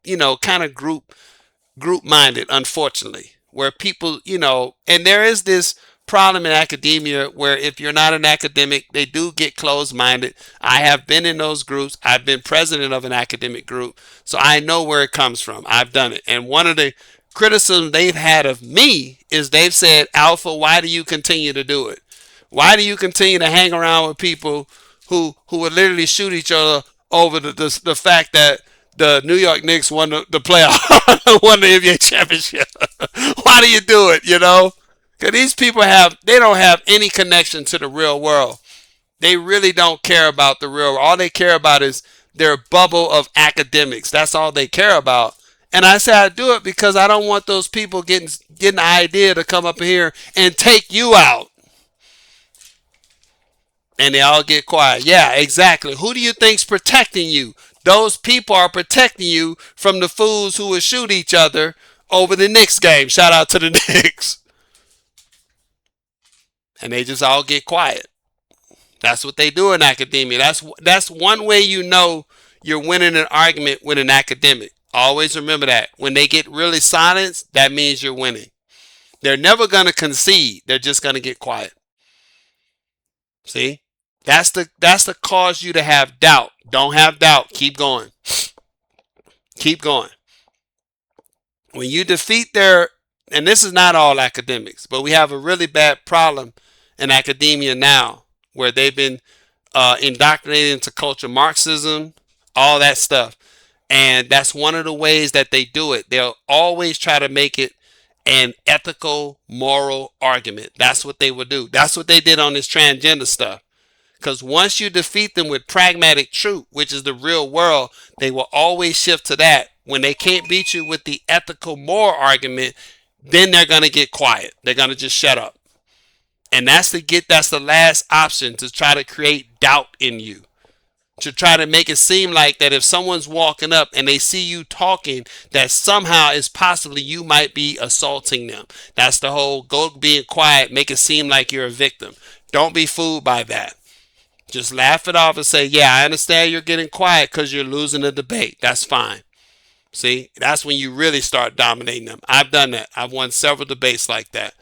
group minded, unfortunately, where people, and there is this problem in academia where if you're not an academic, they do get closed minded. I have been in those groups. I've been president of an academic group, so I know where it comes from. I've done it. And one of the criticisms they've had of me is they've said, Alpha, why do you continue to do it? Why do you continue to hang around with people who would literally shoot each other over the fact that the New York Knicks won the playoff, won the NBA championship? Why do you do it? Because these people they don't have any connection to the real world. They really don't care about the real world. All they care about is their bubble of academics. That's all they care about. And I say I do it because I don't want those people getting the idea to come up here and take you out. And they all get quiet. Yeah, exactly. Who do you think's protecting you? Those people are protecting you from the fools who will shoot each other over the Knicks game. Shout out to the Knicks. And they just all get quiet. That's what they do in academia. That's one way you know you're winning an argument with an academic. Always remember that. When they get really silenced, that means you're winning. They're never going to concede. They're just going to get quiet. See? That's the cause you to have doubt. Don't have doubt. Keep going. Keep going. When you defeat and this is not all academics, but we have a really bad problem in academia now where they've been indoctrinated into culture Marxism, all that stuff. And that's one of the ways that they do it. They'll always try to make it an ethical, moral argument. That's what they will do. That's what they did on this transgender stuff. Because once you defeat them with pragmatic truth, which is the real world, they will always shift to that. When they can't beat you with the ethical, moral argument, then they're going to get quiet. They're going to just shut up. And that's the last option, to try to create doubt in you, to try to make it seem like that if someone's walking up and they see you talking, that somehow is possibly you might be assaulting them. That's the whole go being quiet, make it seem like you're a victim. Don't be fooled by that. Just laugh it off and say, yeah, I understand you're getting quiet because you're losing the debate. That's fine. See, that's when you really start dominating them. I've done that. I've won several debates like that.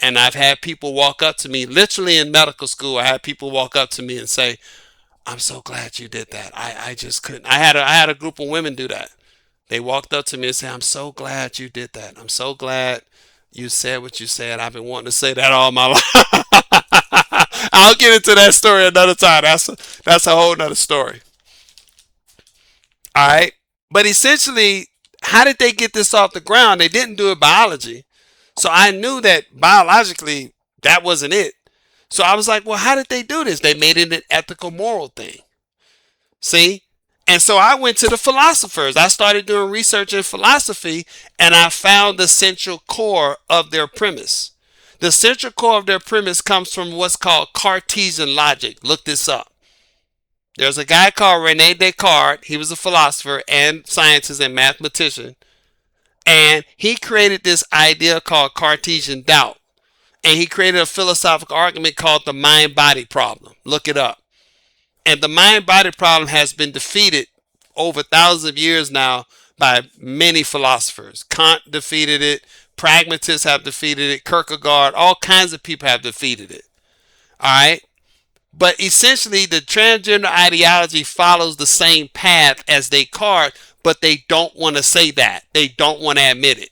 And I've had people walk up to me, literally in medical school. I had people walk up to me and say, I'm so glad you did that. I just couldn't. I had a group of women do that. They walked up to me and said, I'm so glad you did that. I'm so glad you said what you said. I've been wanting to say that all my life. I'll get into that story another time. That's a whole nother story. All right. But essentially, how did they get this off the ground? They didn't do it biology. So I knew that biologically that wasn't it. So I was like, well, how did they do this? They made it an ethical, moral thing. See? And so I went to the philosophers. I started doing research in philosophy, and I found the central core of their premise. The central core of their premise comes from what's called Cartesian logic. Look this up. There's a guy called Rene Descartes. He was a philosopher and scientist and mathematician. And he created this idea called Cartesian doubt. And he created a philosophical argument called the mind-body problem. Look it up. And the mind-body problem has been defeated over thousands of years now by many philosophers. Kant defeated it. Pragmatists have defeated it. Kierkegaard, all kinds of people have defeated it. All right. But essentially, the transgender ideology follows the same path as Descartes, but they don't want to say that. They don't want to admit it.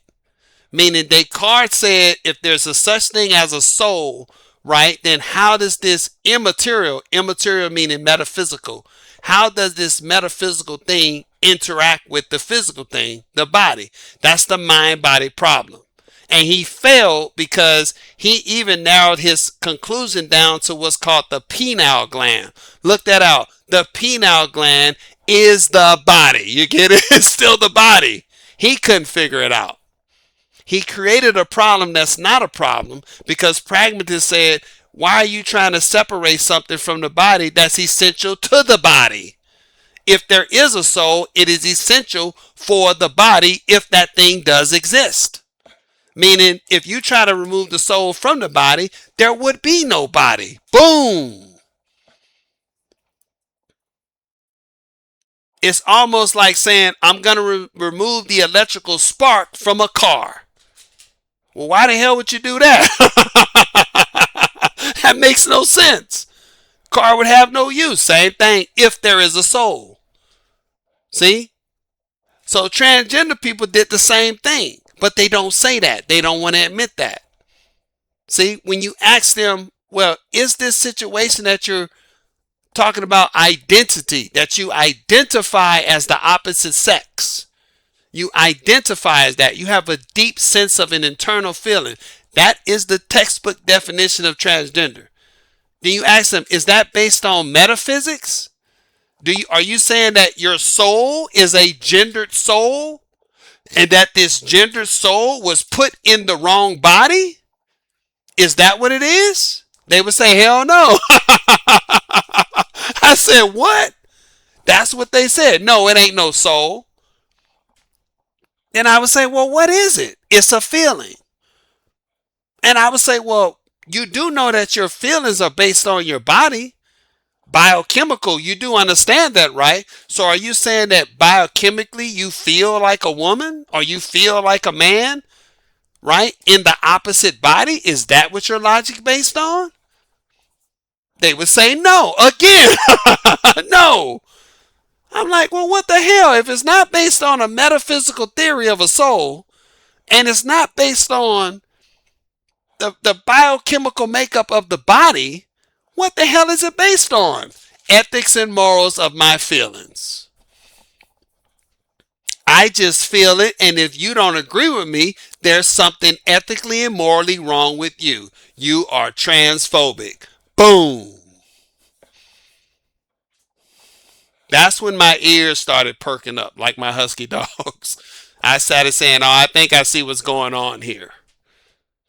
Meaning Descartes said if there's a such thing as a soul, right, then how does this immaterial meaning metaphysical, how does this metaphysical thing interact with the physical thing, the body? That's the mind-body problem. And he failed because he even narrowed his conclusion down to what's called the pineal gland. Look that out. The pineal gland is the body. You get it? It's still the body. He couldn't figure it out. He created a problem that's not a problem because pragmatists said, why are you trying to separate something from the body that's essential to the body? If there is a soul, it is essential for the body if that thing does exist. Meaning, if you try to remove the soul from the body, there would be no body. Boom! It's almost like saying, I'm going to remove the electrical spark from a car. Well, why the hell would you do that? That makes no sense. Car would have no use. Same thing if there is a soul. See? So transgender people did the same thing, but they don't say that. They don't want to admit that. See, when you ask them, well, is this situation that you're talking about identity, that you identify as the opposite sex? You identify as that. You have a deep sense of an internal feeling. That is the textbook definition of transgender. Then you ask them, is that based on metaphysics? Are you saying that your soul is a gendered soul and that this gendered soul was put in the wrong body? Is that what it is? They would say, hell no. I said, what? That's what they said. No, it ain't no soul. And I would say, well, what is it? It's a feeling. And I would say, well, you do know that your feelings are based on your body. Biochemical, you do understand that, right? So are you saying that biochemically you feel like a woman or you feel like a man, right? In the opposite body? Is that what your logic based on? They would say no. Again, no. I'm like, well, what the hell? If it's not based on a metaphysical theory of a soul and it's not based on the biochemical makeup of the body, what the hell is it based on? Ethics and morals of my feelings. I just feel it, and if you don't agree with me, there's something ethically and morally wrong with you. You are transphobic. Boom. That's when my ears started perking up like my husky dogs. I started saying, oh, I think I see what's going on here.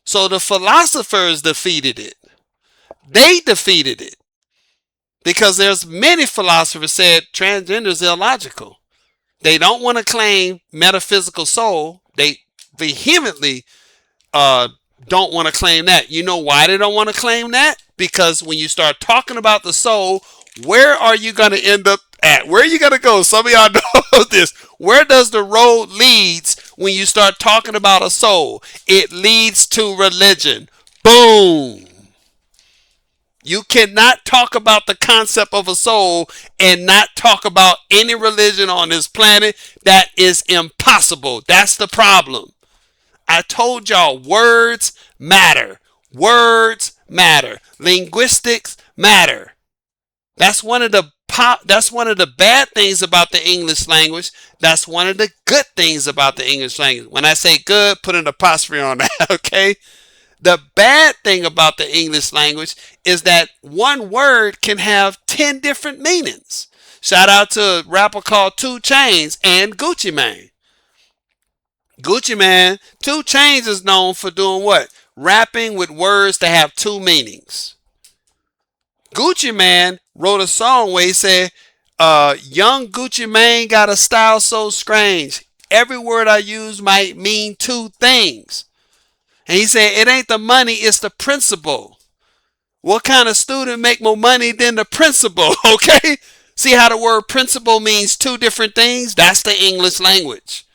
So the philosophers defeated it. They defeated it because there's many philosophers said transgender is illogical. They don't want to claim metaphysical soul. They vehemently uh, don't want to claim that. You know why they don't want to claim that? Because when you start talking about the soul, where are you going to end up at? Where are you going to go? Some of y'all know this. Where does the road leads when you start talking about a soul? It leads to religion. Boom. You cannot talk about the concept of a soul and not talk about any religion on this planet. That is impossible. That's the problem. I told y'all words matter. Words matter. Linguistics matter. That's one of the bad things about the English language. That's one of the good things about the English language. When I say good, put an apostrophe on that, okay? The bad thing about the English language is that one word can have 10 different meanings. Shout out to a rapper called 2 Chainz and Gucci Mane. Gucci Mane, 2 Chainz is known for doing what? Rapping with words that have 2 meanings. Gucci Mane wrote a song where he said, young Gucci Mane got a style so strange. Every word I use might mean 2 things. And he said, it ain't the money, it's the principle. What kind of student make more money than the principal? Okay? See how the word principle means 2 different things? That's the English language.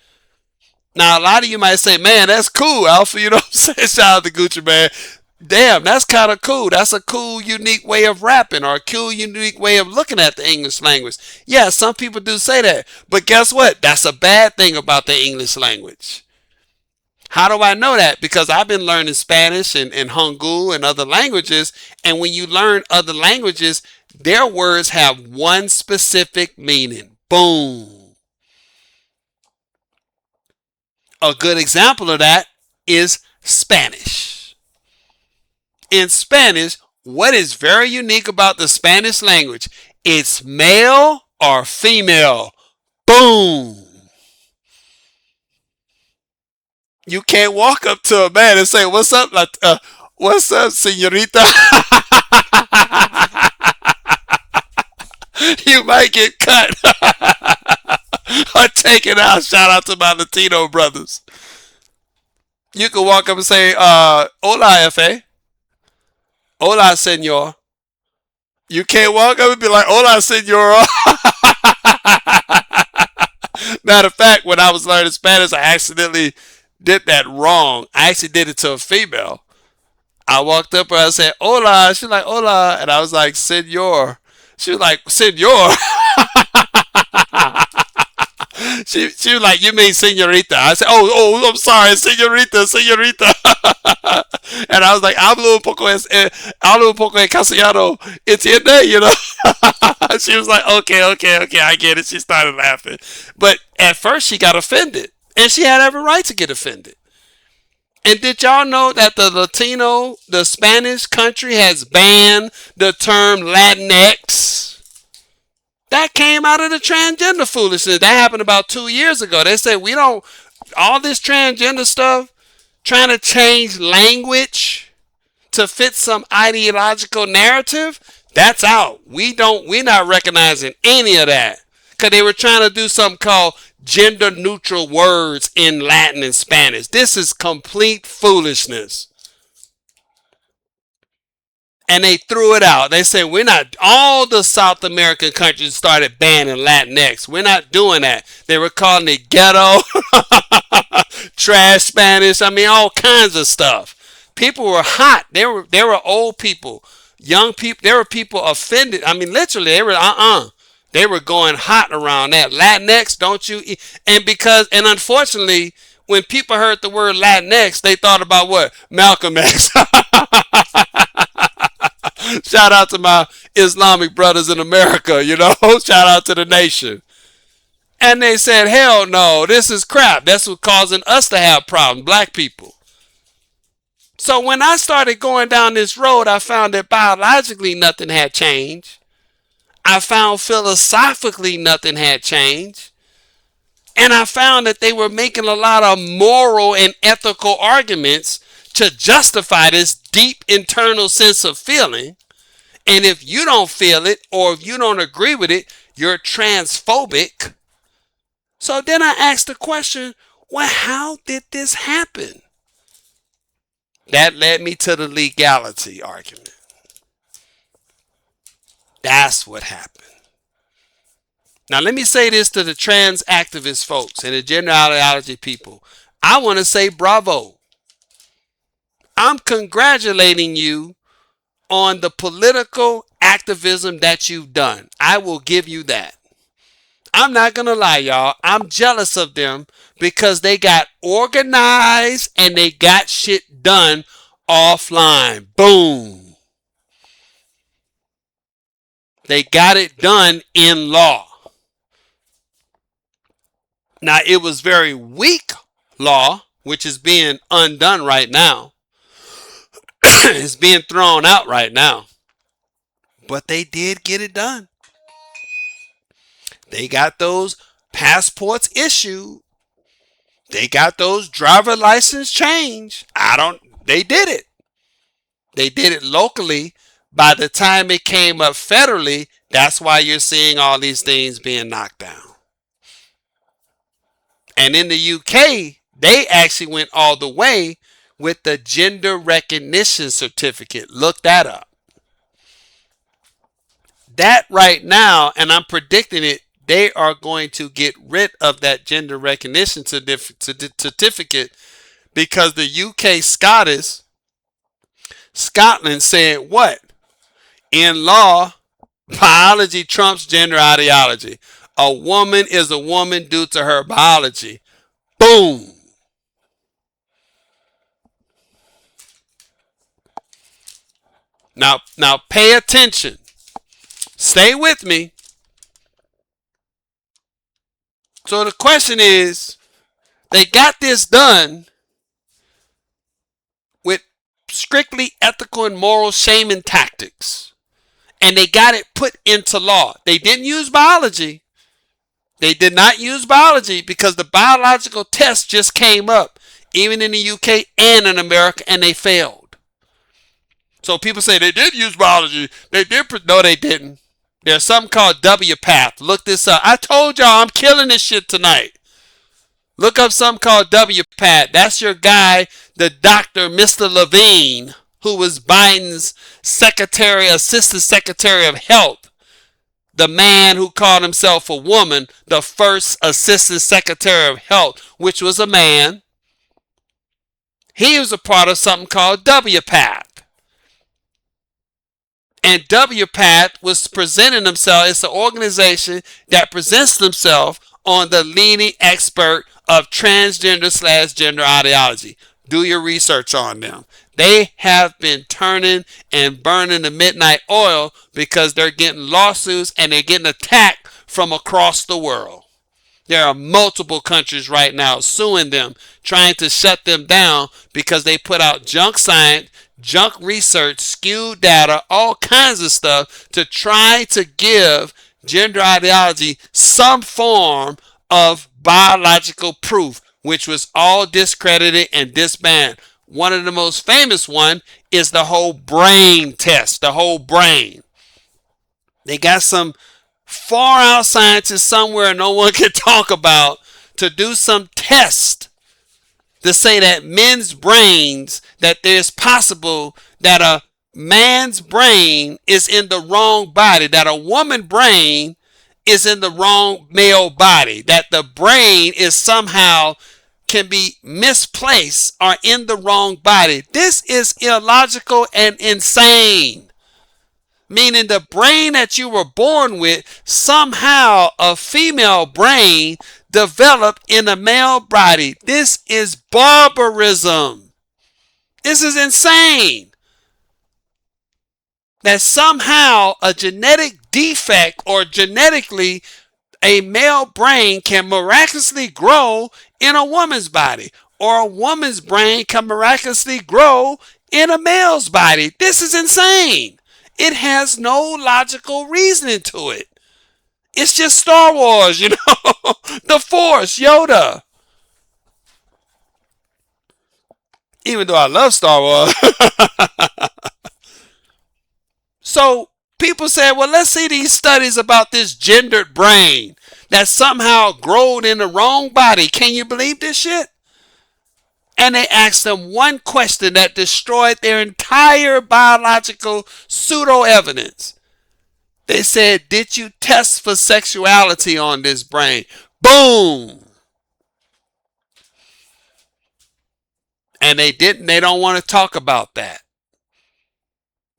Now, a lot of you might say, man, that's cool, Alpha. You know what I'm saying? Shout out to Gucci Mane. Damn, that's kind of cool. That's a cool, unique way of rapping or a cool, unique way of looking at the English language. Yeah, some people do say that. But guess what? That's a bad thing about the English language. How do I know that? Because I've been learning Spanish and Hangul and other languages. And when you learn other languages, their words have one specific meaning. Boom. A good example of that is Spanish. In Spanish, what is very unique about the Spanish language? It's male or female. Boom. You can't walk up to a man and say, "What's up, what's up, señorita?" You might get cut or taken out. Shout out to my Latino brothers. You can walk up and say, "Hola, F.A." "Hola, señor." You can't walk up and be like, "Hola, señor." Matter of fact, when I was learning Spanish, I accidentally did that wrong. I actually did it to a female. I walked up and I said, "Hola." She was like, "Hola." And I was like, "Senor." She was like, "Senor." She was like, "You mean señorita?" I said, "Oh, I'm sorry, señorita, señorita." And I was like, hablo un poco de castellano, entiende, you know? She was like, okay, I get it. She started laughing. But at first she got offended. And she had every right to get offended. And did y'all know that the Spanish country has banned the term Latinx? That came out of the transgender foolishness. That happened about 2 years ago. They said all this transgender stuff, trying to change language to fit some ideological narrative, that's out. We're not recognizing any of that. Because they were trying to do something called gender neutral words in Latin and Spanish. This is complete foolishness. And they threw it out. They said, we're not, all the South American countries started banning Latinx. We're not doing that. They were calling it ghetto, trash Spanish, I mean, all kinds of stuff. People were hot. They were old people, young people. There were people offended. I mean, literally, they were, They were going hot around that. Latinx, don't you? And unfortunately, when people heard the word Latinx, they thought about what? Malcolm X. Shout out to my Islamic brothers in America, you know. Shout out to the nation. And they said, hell no, this is crap. That's what's causing us to have problems, black people. So when I started going down this road, I found that biologically nothing had changed. I found philosophically nothing had changed. And I found that they were making a lot of moral and ethical arguments to justify this deep internal sense of feeling. And if you don't feel it or if you don't agree with it, you're transphobic. So then I asked the question, well, how did this happen? That led me to the legality argument. That's what happened. Now, let me say this to the trans activist folks and the gender ideology people. I want to say bravo. I'm congratulating you on the political activism that you've done. I will give you that. I'm not going to lie, y'all. I'm jealous of them because they got organized and they got shit done offline. Boom. They got it done in law. Now, it was very weak law, which is being undone right now. It's being thrown out right now. But they did get it done. They got those passports issued. They got those driver license changed. They did it. They did it locally. By the time it came up federally, that's why you're seeing all these things being knocked down. And in the UK, they actually went all the way with the gender recognition certificate. Look that up. That right now, and I'm predicting it, they are going to get rid of that gender recognition certificate because the UK Scotland said what? In law, biology trumps gender ideology. A woman is a woman due to her biology. Boom. Now pay attention. Stay with me. So the question is, they got this done with strictly ethical and moral shaming tactics. And they got it put into law. They didn't use biology. They did not use biology because the biological test just came up, even in the UK and in America, and they failed. So people say they did use biology. No, they didn't. There's something called WPATH. Look this up. I told y'all I'm killing this shit tonight. Look up something called WPATH. That's your guy, the doctor, Mr. Levine, who was Biden's assistant secretary of health. The man who called himself a woman, the first assistant secretary of health, which was a man. He was a part of something called WPATH. And WPATH was presenting themselves. It's an organization that presents themselves on the leading expert of transgender / gender ideology. Do your research on them. They have been turning and burning the midnight oil because they're getting lawsuits and they're getting attacked from across the world. There are multiple countries right now suing them, trying to shut them down because they put out junk science, junk research, skewed data, all kinds of stuff to try to give gender ideology some form of biological proof, which was all discredited and disbanded. One of the most famous one is the whole brain test, the whole brain. They got some far out scientists somewhere no one can talk about to do some test to say that men's brains, that there's possible that a man's brain is in the wrong body, that a woman's brain is in the wrong male body, that the brain is somehow can be misplaced or in the wrong body. This is illogical and insane. Meaning the brain that you were born with, somehow a female brain developed in a male body. This is barbarism. This is insane. That somehow a genetic defect or genetically A male brain can miraculously grow in a woman's body, or a woman's brain can miraculously grow in a male's body. This is insane. It has no logical reasoning to it. It's just Star Wars, the Force, Yoda. Even though I love Star Wars. So people say, well, let's see these studies about this gendered brain that somehow growed in the wrong body. Can you believe this shit? And they asked them one question that destroyed their entire biological pseudo evidence. They said, did you test for sexuality on this brain? Boom. And they didn't. They don't want to talk about that.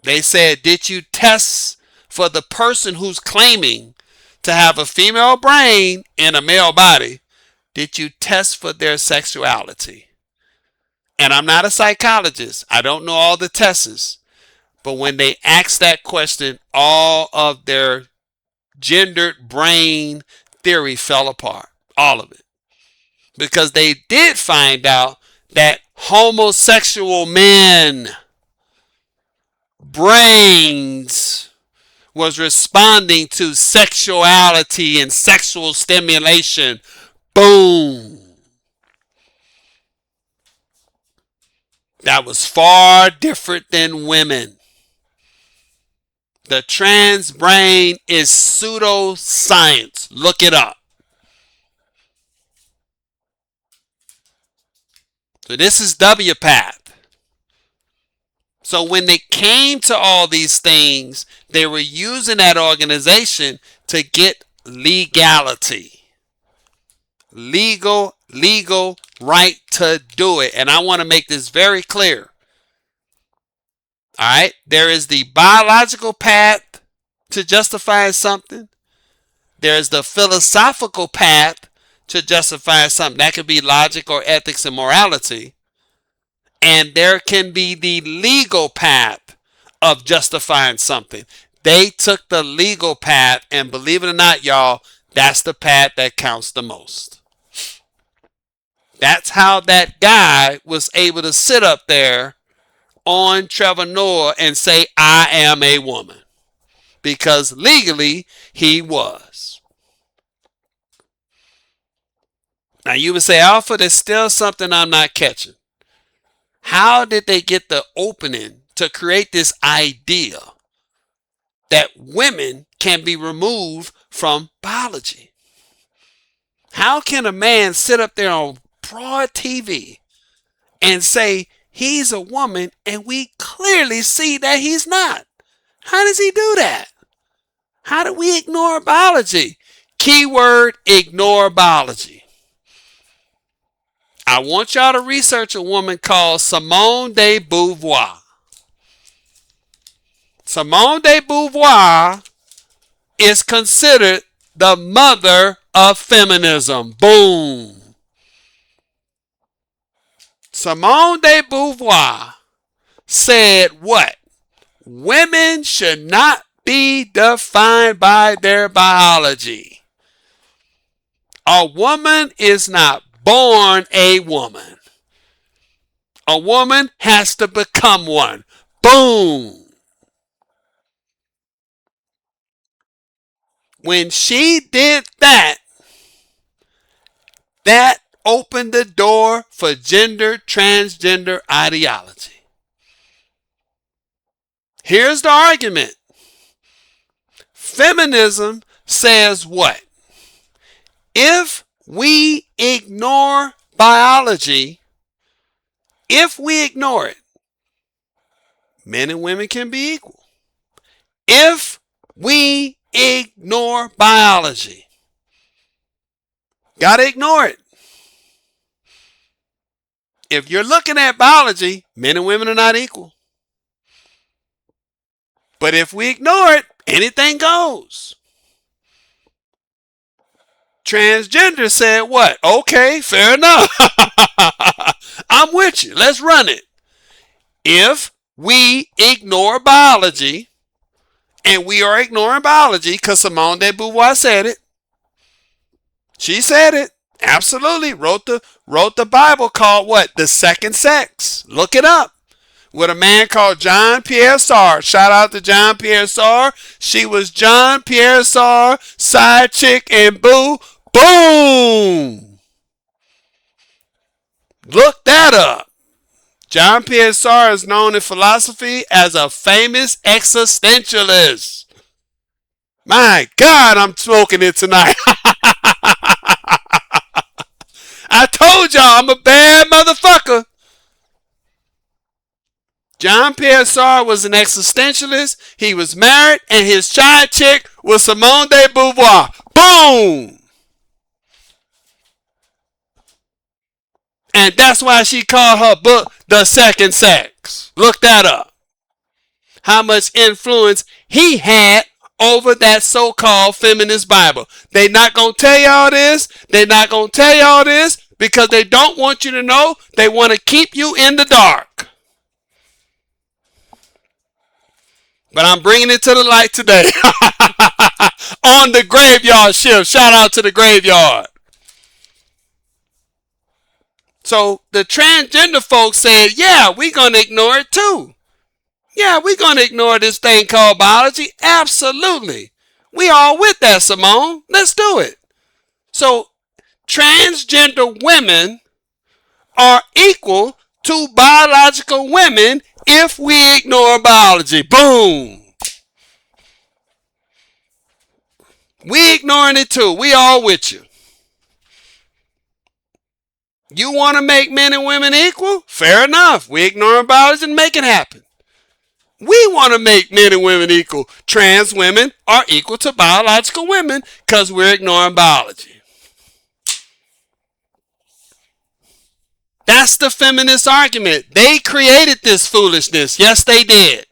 They said, did you test for the person who's claiming to have a female brain in a male body? Did you test for their sexuality? And I'm not a psychologist. I don't know all the tests. But when they asked that question, all of their gendered brain theory fell apart. All of it. Because they did find out that homosexual men brains was responding to sexuality and sexual stimulation. Boom. That was far different than women. The trans brain is pseudoscience. Look it up. So this is WPATH. So when they came to all these things, they were using that organization to get legality. Legal right to do it. And I want to make this very clear. All right. There is the biological path to justify something. There is the philosophical path to justify something. That could be logic or ethics and morality. And there can be the legal path of justifying something. They took the legal path, and believe it or not, y'all, that's the path that counts the most. That's how that guy was able to sit up there on Trevor Noah and say, I am a woman. Because legally, he was. Now you would say, Alpha, there's still something I'm not catching. How did they get the opening to create this idea that women can be removed from biology? How can a man sit up there on broad TV and say he's a woman and we clearly see that he's not? How does he do that? How do we ignore biology? Keyword, ignore biology. I want y'all to research a woman called Simone de Beauvoir. Simone de Beauvoir is considered the mother of feminism. Boom. Simone de Beauvoir said what? Women should not be defined by their biology. A woman is not born a woman. A woman has to become one. Boom. When she did that, that opened the door for transgender ideology. Here's the argument. Feminism says what? If we ignore biology, if we ignore it, men and women can be equal. If we ignore biology, gotta ignore it. If you're looking at biology, men and women are not equal. But if we ignore it, anything goes. Transgender said what? Okay, fair enough. I'm with you. Let's run it. If we ignore biology, and we are ignoring biology because Simone de Beauvoir said it, She said it. Absolutely. Wrote the Bible called what? The Second Sex. Look it up. With a man called John Pierre Sarr. Shout out to John Pierre Sarr. She was John Pierre Sarr, side chick, and boo. Boom! Look that up. John Pierre Sarr is known in philosophy as a famous existentialist. My God, I'm smoking it tonight. I told y'all I'm a bad motherfucker. John Pierre Sarr was an existentialist. He was married, and his child chick was Simone de Beauvoir. Boom! And that's why she called her book The Second Sex. Look that up. How much influence he had over that so-called feminist Bible. They not going to tell y'all this. They not going to tell y'all this because they don't want you to know. They want to keep you in the dark. But I'm bringing it to the light today. On the graveyard shift. Shout out to the graveyard. So the transgender folks said, yeah, we're going to ignore it too. Yeah, we're going to ignore this thing called biology. Absolutely. We all with that, Simone. Let's do it. So transgender women are equal to biological women if we ignore biology. Boom. We ignoring it too. We all with you. You want to make men and women equal? Fair enough. We ignore biology and make it happen. We want to make men and women equal. Trans women are equal to biological women because we're ignoring biology. That's the feminist argument. They created this foolishness. Yes, they did.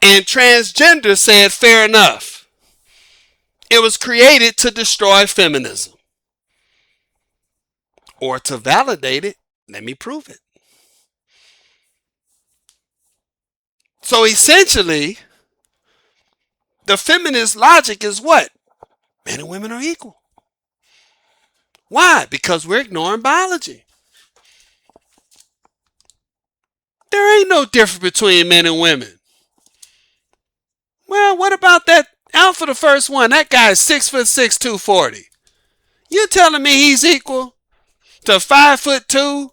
And transgender said, fair enough. It was created to destroy feminism. Or to validate it. Let me prove it. So essentially, the feminist logic is what? Men and women are equal. Why? Because we're ignoring biology. There ain't no difference between men and women. Well, what about that Alpha, the first one? That guy is 6'6", 240. You telling me he's equal to 5'2"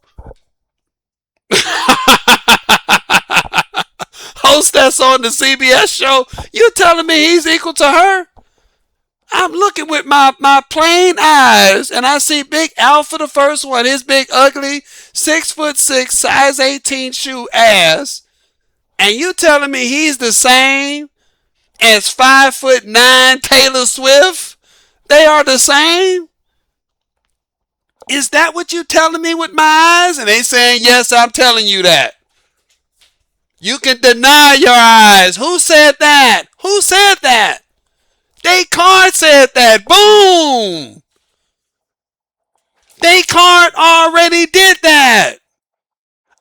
hostess on the CBS show? You telling me he's equal to her? I'm looking with my plain eyes and I see Big Alpha, the first one, his big ugly 6'6", size 18 shoe ass, and you telling me he's the same as 5'9" Taylor Swift? They are the same? Is that what you telling me with my eyes? And they saying, yes, I'm telling you that. You can deny your eyes. Who said that? Who said that? Descartes said that. Boom! Descartes already did that.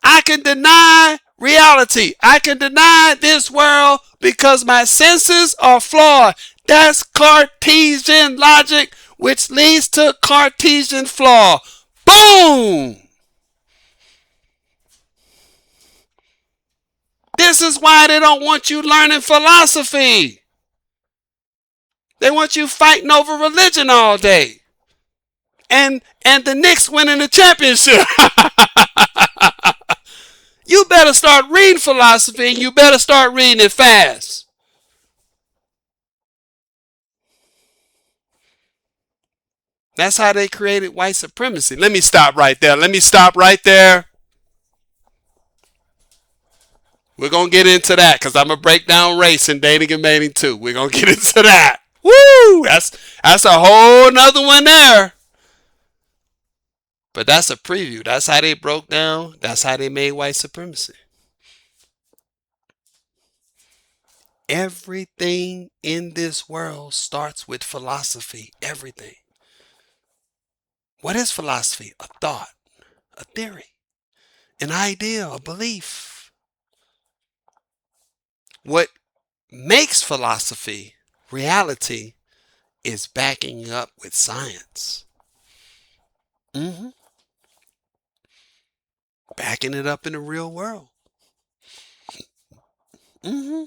I can deny reality. I can deny this world because my senses are flawed. That's Cartesian logic, which leads to Cartesian flaw. Boom! This is why they don't want you learning philosophy. They want you fighting over religion all day. And the Knicks winning the championship. You better start reading philosophy and you better start reading it fast. That's how they created white supremacy. Let me stop right there. We're going to get into that because I'm going to break down race and dating and mating too. We're going to get into that. Woo! That's a whole nother one there. But that's a preview. That's how they broke down. That's how they made white supremacy. Everything in this world starts with philosophy. Everything. What is philosophy? A thought, a theory, an idea, a belief. What makes philosophy reality is backing up with science. hmm Backing it up in the real world. hmm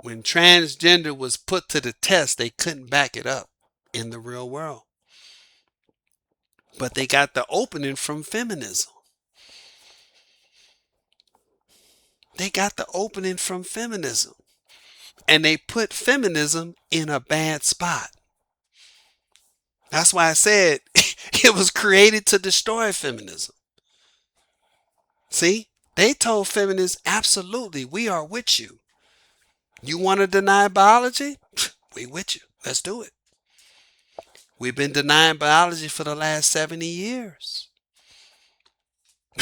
When transgender was put to the test, they couldn't back it up in the real world. But they got the opening from feminism. They got the opening from feminism. And they put feminism in a bad spot. That's why I said it was created to destroy feminism. See? They told feminists, absolutely, we are with you. You want to deny biology? We with you. Let's do it. We've been denying biology for the last 70 years.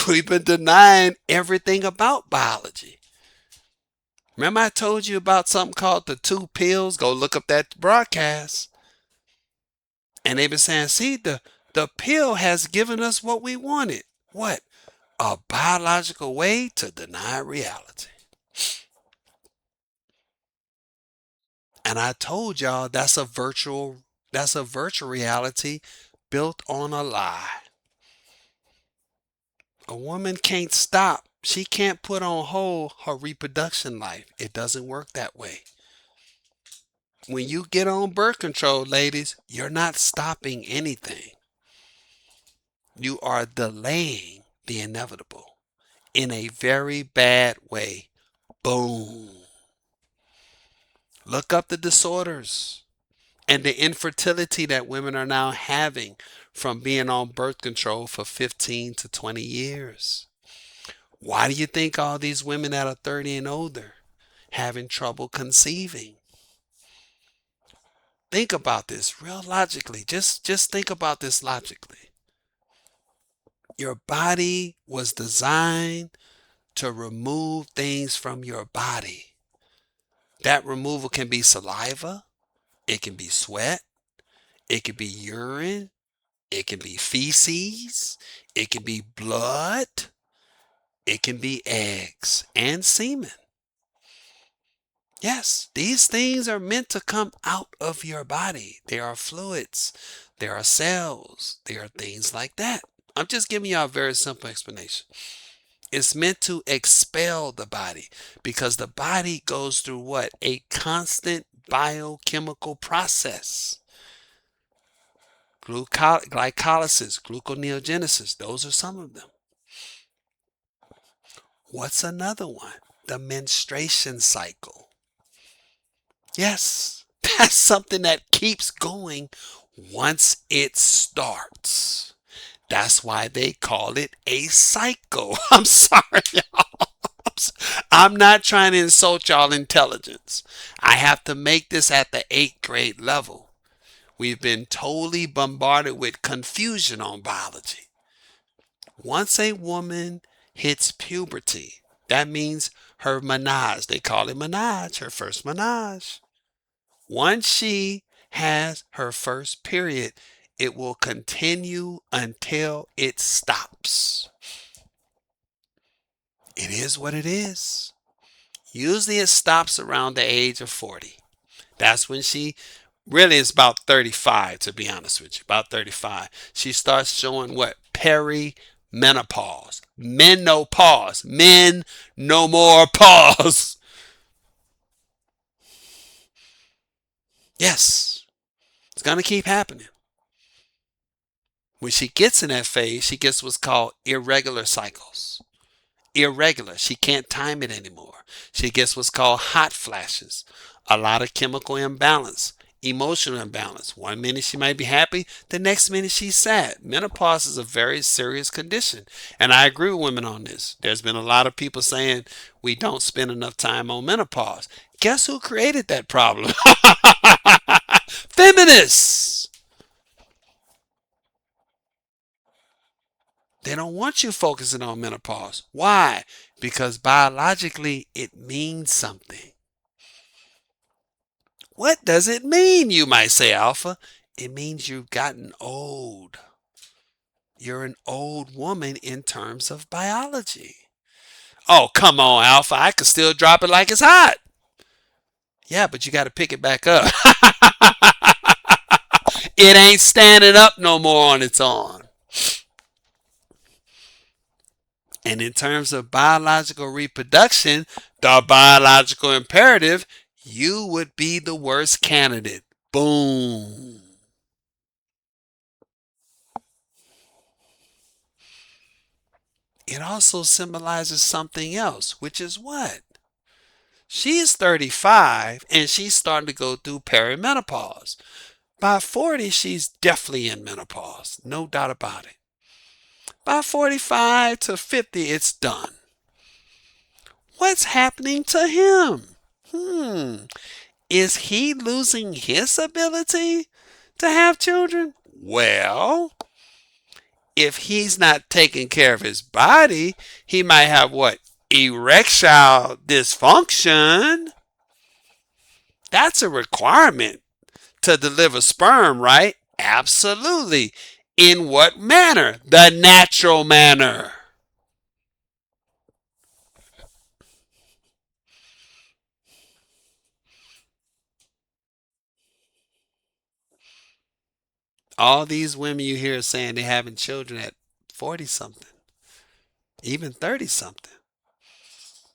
We've been denying everything about biology. Remember I told you about something called the two pills? Go look up that broadcast. And they've been saying, see, the pill has given us what we wanted. What? A biological way to deny reality. And I told y'all that's a virtual reality built on a lie. A woman can't stop. She can't put on hold her reproduction life. It doesn't work that way. When you get on birth control, ladies, you're not stopping anything. You are delaying the inevitable in a very bad way. Boom. Look up the disorders and the infertility that women are now having from being on birth control for 15 to 20 years. Why do you think all these women that are 30 and older having trouble conceiving? Think about this real logically. Just think about this logically. Your body was designed to remove things from your body. That removal can be saliva, it can be sweat, it can be urine, it can be feces, it can be blood, it can be eggs and semen. Yes, these things are meant to come out of your body. They are fluids, there are cells, there are things like that. I'm just giving you a very simple explanation. It's meant to expel the body because the body goes through what? A constant biochemical process. Glycolysis, gluconeogenesis, those are some of them. What's another one? The menstruation cycle. Yes, that's something that keeps going once it starts. That's why they call it a cycle. I'm sorry, y'all. I'm not trying to insult y'all intelligence. I have to make this at the 8th grade level. We've been totally bombarded with confusion on biology. Once a woman hits puberty, that means her menage, they call it menage, her first menage. Once she has her first period, it will continue until it stops. It is what it is. Usually it stops around the age of 40. That's when she really is about 35, to be honest with you. About 35. She starts showing what? Perimenopause. Men no pause. Men no more pause. Yes. It's going to keep happening. When she gets in that phase, she gets what's called irregular cycles. Irregular. She can't time it anymore. She gets what's called hot flashes. A lot of chemical imbalance, emotional imbalance. One minute she might be happy, the next minute she's sad. Menopause is a very serious condition. And I agree with women on this. There's been a lot of people saying we don't spend enough time on menopause. Guess who created that problem? Feminists. They don't want you focusing on menopause. Why? Because biologically it means something. What does it mean, you might say, Alpha? It means you've gotten old. You're an old woman in terms of biology. Oh, come on, Alpha. I could still drop it like it's hot. Yeah, but you got to pick it back up. It ain't standing up no more on its own. And in terms of biological reproduction, the biological imperative, you would be the worst candidate. Boom. It also symbolizes something else, which is what? She's 35 and she's starting to go through perimenopause. By 40, she's definitely in menopause. No doubt about it. By 45 to 50, it's done. What's happening to him? Is he losing his ability to have children? Well, if he's not taking care of his body, he might have what? Erectile dysfunction. That's a requirement to deliver sperm, right? Absolutely. In what manner? The natural manner. All these women you hear saying they're having children at 40 something, even 30 something.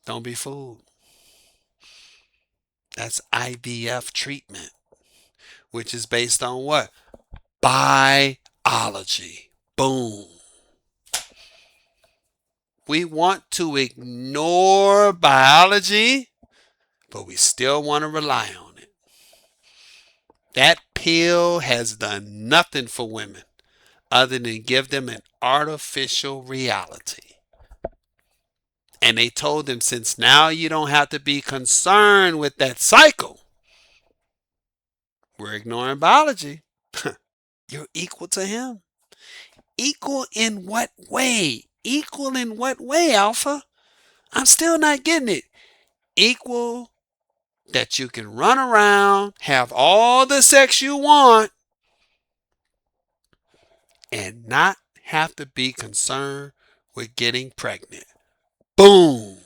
Don't be fooled. That's IVF treatment, which is based on what? Biology. Boom. We want to ignore biology, but we still want to rely on it. That pill has done nothing for women other than give them an artificial reality. And they told them, since now you don't have to be concerned with that cycle, we're ignoring biology. You're equal to him. Equal in what way? Equal in what way, Alpha? I'm still not getting it. Equal that you can run around, have all the sex you want, and not have to be concerned with getting pregnant. Boom.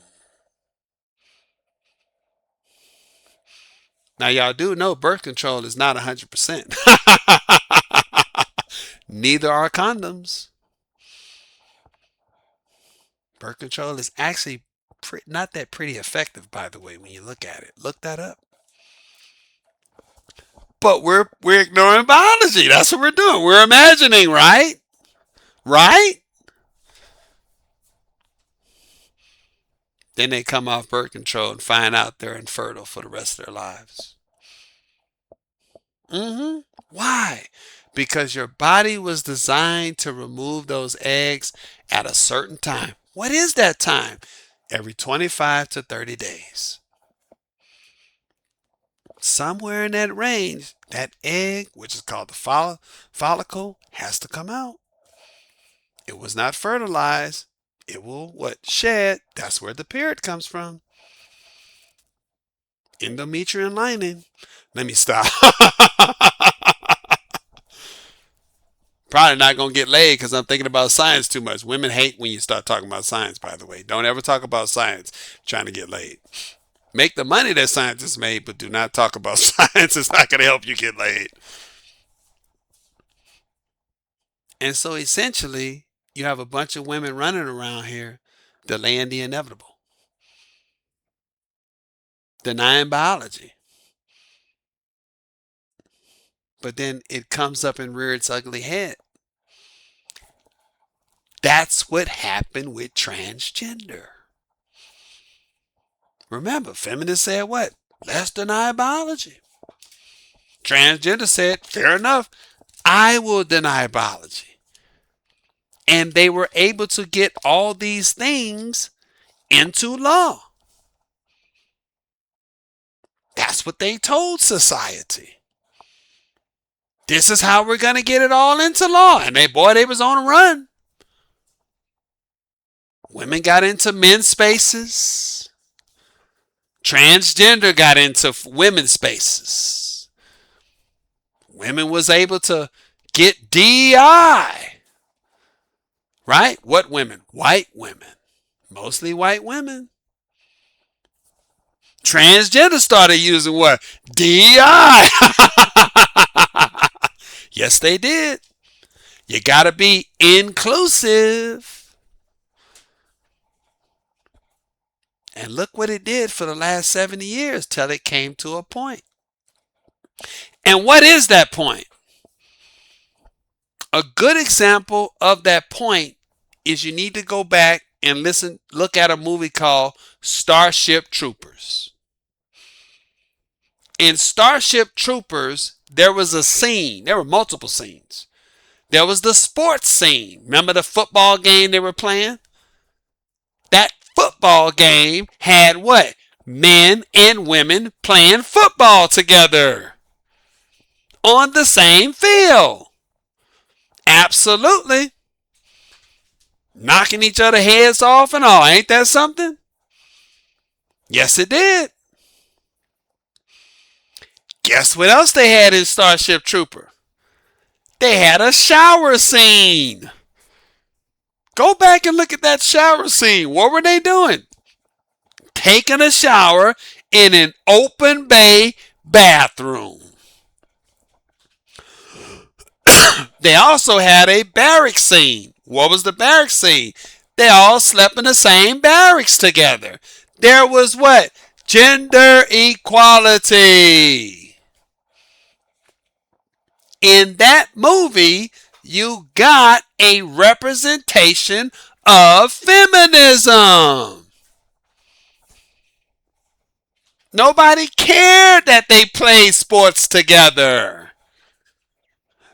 Now, y'all do know birth control is not 100%. Neither are condoms. Birth control is actually not that pretty effective, by the way, when you look at it. Look that up. But we're ignoring biology. That's what we're doing. We're imagining, right? Right? Then they come off birth control and find out they're infertile for the rest of their lives. Why? Because your body was designed to remove those eggs at a certain time. What is that time? Every 25 to 30 days. Somewhere in that range, that egg, which is called the follicle, has to come out. It was not fertilized. It will what? Shed. That's where the period comes from. Endometrial lining. Let me stop. Probably not going to get laid because I'm thinking about science too much. Women hate when you start talking about science, by the way. Don't ever talk about science trying to get laid. Make the money that scientists made, but do not talk about science. It's not going to help you get laid. And so essentially, you have a bunch of women running around here delaying the inevitable, denying biology. But then it comes up and rears its ugly head. That's what happened with transgender. Remember, feminists said what? Let's deny biology. Transgender said, fair enough, I will deny biology. And they were able to get all these things into law. That's what they told society. This is how we're going to get it all into law. And they was on a run. Women got into men's spaces. Transgender got into women's spaces. Women was able to get DEI. Right? What women? White women. Mostly white women. Transgender started using what? DI. Yes, they did. You got to be inclusive. And look what it did for the last 70 years till it came to a point. And what is that point? A good example of that point is you need to go back and look at a movie called Starship Troopers. In Starship Troopers, there was a scene. There were multiple scenes. There was the sports scene. Remember the football game they were playing? That football game had what? Men and women playing football together on the same field. Absolutely. Knocking each other heads off and all. Ain't that something? Yes, it did. Guess what else they had in Starship Trooper? They had a shower scene. Go back and look at that shower scene. What were they doing? Taking a shower in an open bay bathroom. They also had a barracks scene. What was the barracks scene? They all slept in the same barracks together. There was what? Gender equality. In that movie, you got a representation of feminism. Nobody cared that they played sports together.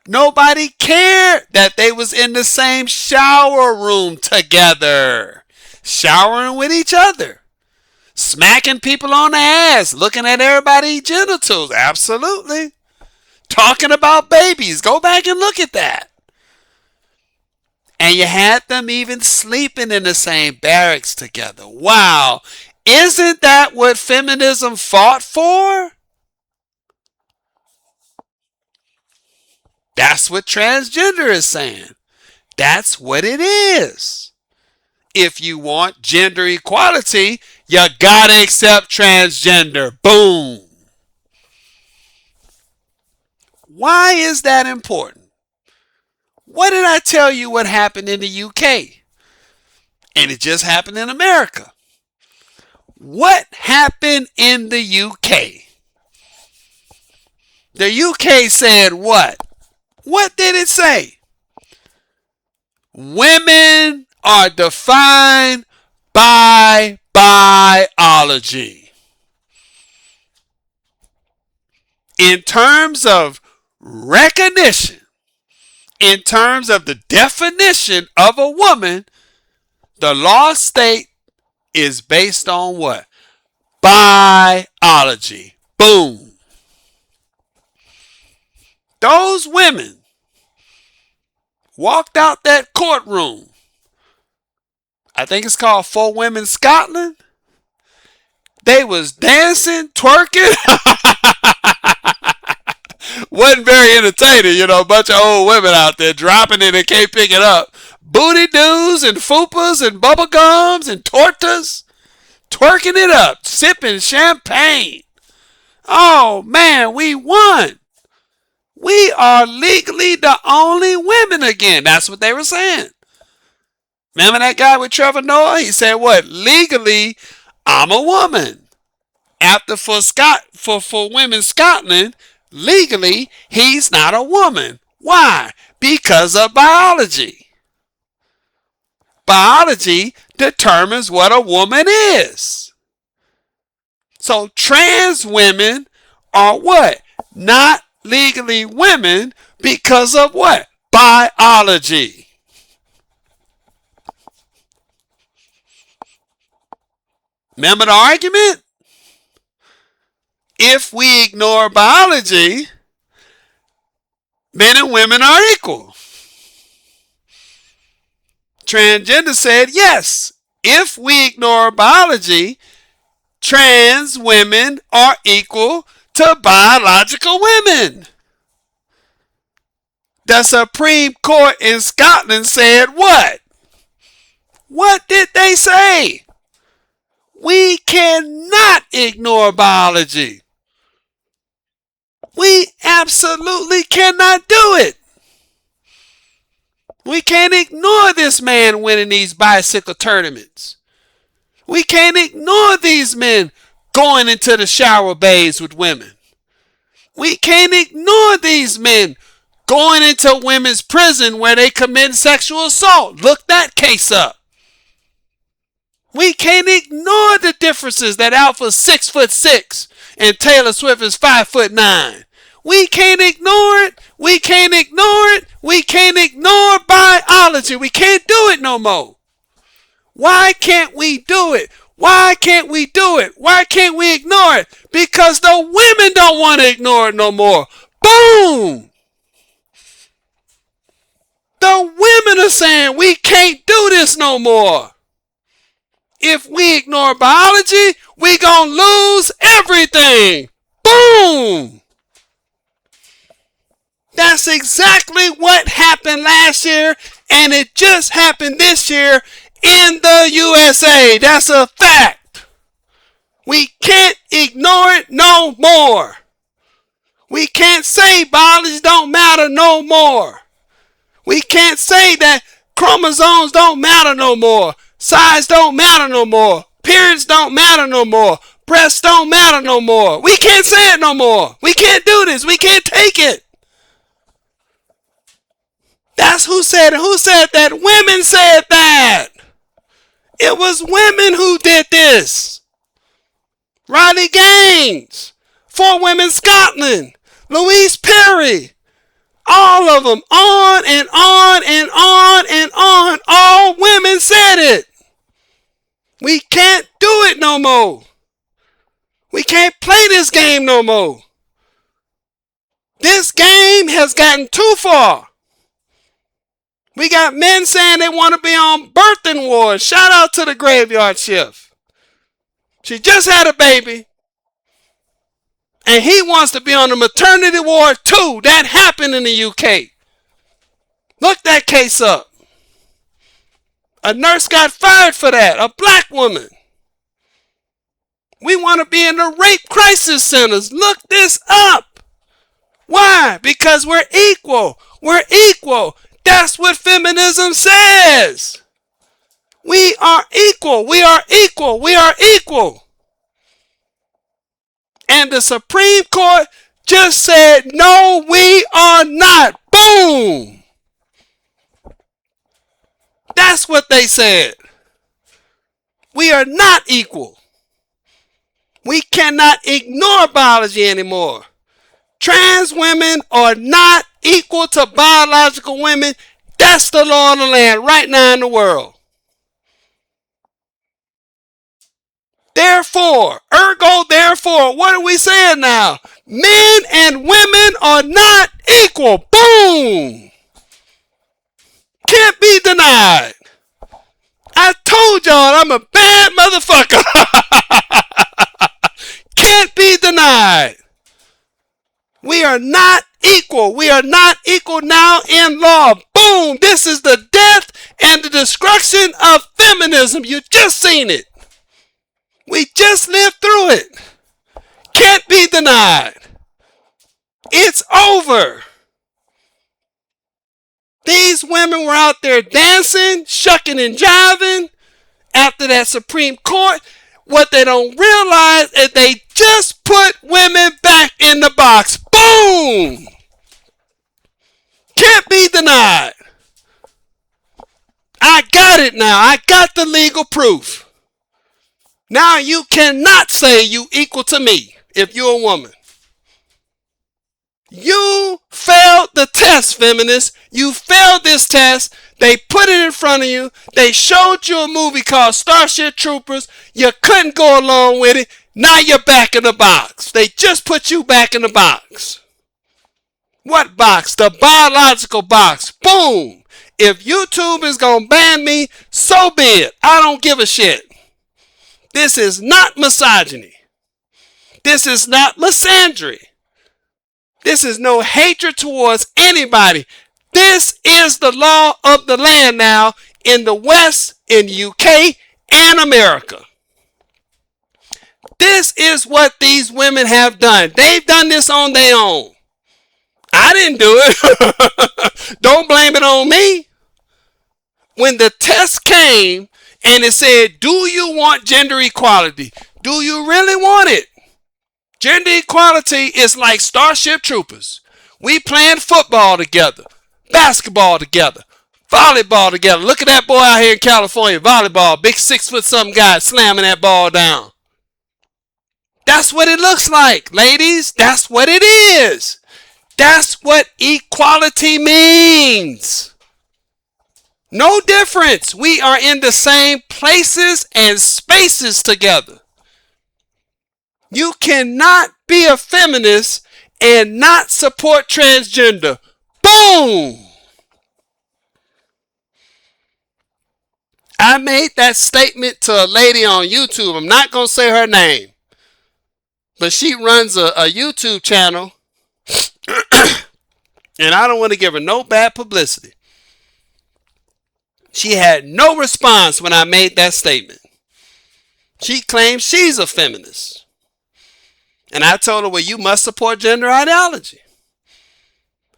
Nobody cared that they was in the same shower room together, showering with each other, smacking people on the ass, looking at everybody's genitals. Absolutely. Talking about babies. Go back and look at that. And you had them even sleeping in the same barracks together. Wow. Isn't that what feminism fought for? That's what transgender is saying. That's what it is. If you want gender equality, you gotta accept transgender. Boom. Why is that important? What did I tell you what happened in the UK? And it just happened in America. What happened in the UK? The UK said what? What did it say? Women are defined by biology. In terms of recognition, in terms of the definition of a woman, the law state is based on what? Biology. Boom. Those women walked out that courtroom. I think it's called For Women Scotland. They was dancing, twerking. Wasn't very entertaining, you know, a bunch of old women out there dropping it and can't pick it up. Booty doos and fupas and bubble gums and tortas. Twerking it up, sipping champagne. Oh man, we won. We are legally the only women again. That's what they were saying. Remember that guy with Trevor Noah? He said what? Legally, I'm a woman. After for Women Scotland, legally, he's not a woman. Why? Because of biology. Biology determines what a woman is. So trans women are what? Not legally women because of what? Biology. Remember the argument? If we ignore biology, men and women are equal. Transgender said, yes, if we ignore biology, trans women are equal to biological women. The Supreme Court in Scotland said what? What did they say? We cannot ignore biology. We absolutely cannot do it. We can't ignore this man winning these bicycle tournaments. We can't ignore these men going into the shower bays with women. We can't ignore these men going into women's prison where they commit sexual assault. Look that case up. We can't ignore the differences that Alpha's 6'6" and Taylor Swift is 5'9". We can't ignore it. We can't ignore it. We can't ignore biology. We can't do it no more. Why can't we do it? Why can't we do it? Why can't we ignore it? Because the women don't want to ignore it no more. Boom! The women are saying we can't do this no more. If we ignore biology, we gonna lose everything. Boom! That's exactly what happened last year, and it just happened this year in the USA. That's a fact. We can't ignore it no more. We can't say biology don't matter no more. We can't say that chromosomes don't matter no more. Size don't matter no more. Periods don't matter no more. Breasts don't matter no more. We can't say it no more. We can't do this. We can't take it. That's who said it. Who said that? Women said that. It was women who did this. Riley Gaines, 4 Women Scotland, Louise Perry, all of them, on and on and on and on. All women said it. We can't do it no more. We can't play this game no more. This game has gotten too far. We got men saying they want to be on birthing wards. Shout out to the graveyard shift. She just had a baby. And he wants to be on the maternity ward too. That happened in the UK. Look that case up. A nurse got fired for that. A black woman. We want to be in the rape crisis centers. Look this up. Why? Because we're equal. We're equal. That's what feminism says. We are equal. We are equal. We are equal. And the Supreme Court just said, no, we are not. Boom. That's what they said. We are not equal. We cannot ignore biology anymore. Trans women are not equal to biological women. That's the law of the land right now in the world. Therefore, ergo, therefore, what are we saying now? Men and women are not equal. Boom! Can't be denied. I told y'all I'm a bad motherfucker. Can't be denied. We are not equal. We are not equal now in law. Boom! This is the death and the destruction of feminism. You just seen it. We just lived through it. Can't be denied. It's over. These women were out there dancing, shucking and jiving after that Supreme Court. What they don't realize is they just put women back in the box. Boom! Can't be denied. I got it now. I got the legal proof. Now you cannot say you equal to me if you're a woman. You failed the test, feminists. You failed this test. They put it in front of you. They showed you a movie called Starship Troopers. You couldn't go along with it. Now you're back in the box. They just put you back in the box. What box? The biological box. Boom. If YouTube is going to ban me, so be it. I don't give a shit. This is not misogyny. This is not misandry. This is no hatred towards anybody. This is the law of the land now in the West, in the UK, and America. This is what these women have done. They've done this on their own. I didn't do it. Don't blame it on me. When the test came and it said, do you want gender equality? Do you really want it? Gender equality is like Starship Troopers. We playing football together, basketball together, volleyball together. Look at that boy out here in California, volleyball, big 6 foot something guy slamming that ball down. That's what it looks like, ladies. That's what it is. That's what equality means. No difference. We are in the same places and spaces together. You cannot be a feminist and not support transgender. Boom! I made that statement to a lady on YouTube. I'm not going to say her name. But she runs a YouTube channel. And I don't want to give her no bad publicity. She had no response when I made that statement. She claims she's a feminist. And I told her, well, you must support gender ideology.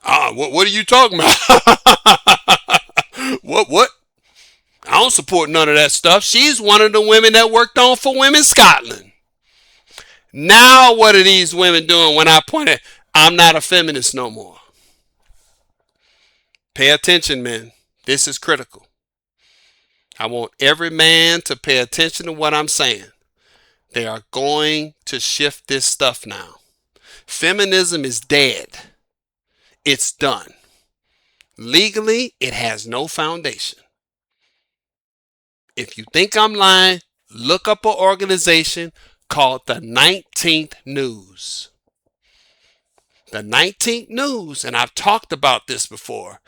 What are you talking about? What? I don't support none of that stuff. She's one of the women that worked on For Women Scotland. Now what are these women doing when I pointed, I'm not a feminist no more? Pay attention, men. This is critical. I want every man to pay attention to what I'm saying. They are going to shift this stuff now. Feminism is dead. It's done. Legally, it has no foundation. If you think I'm lying, look up an organization called the 19th News. The 19th News, and I've talked about this before,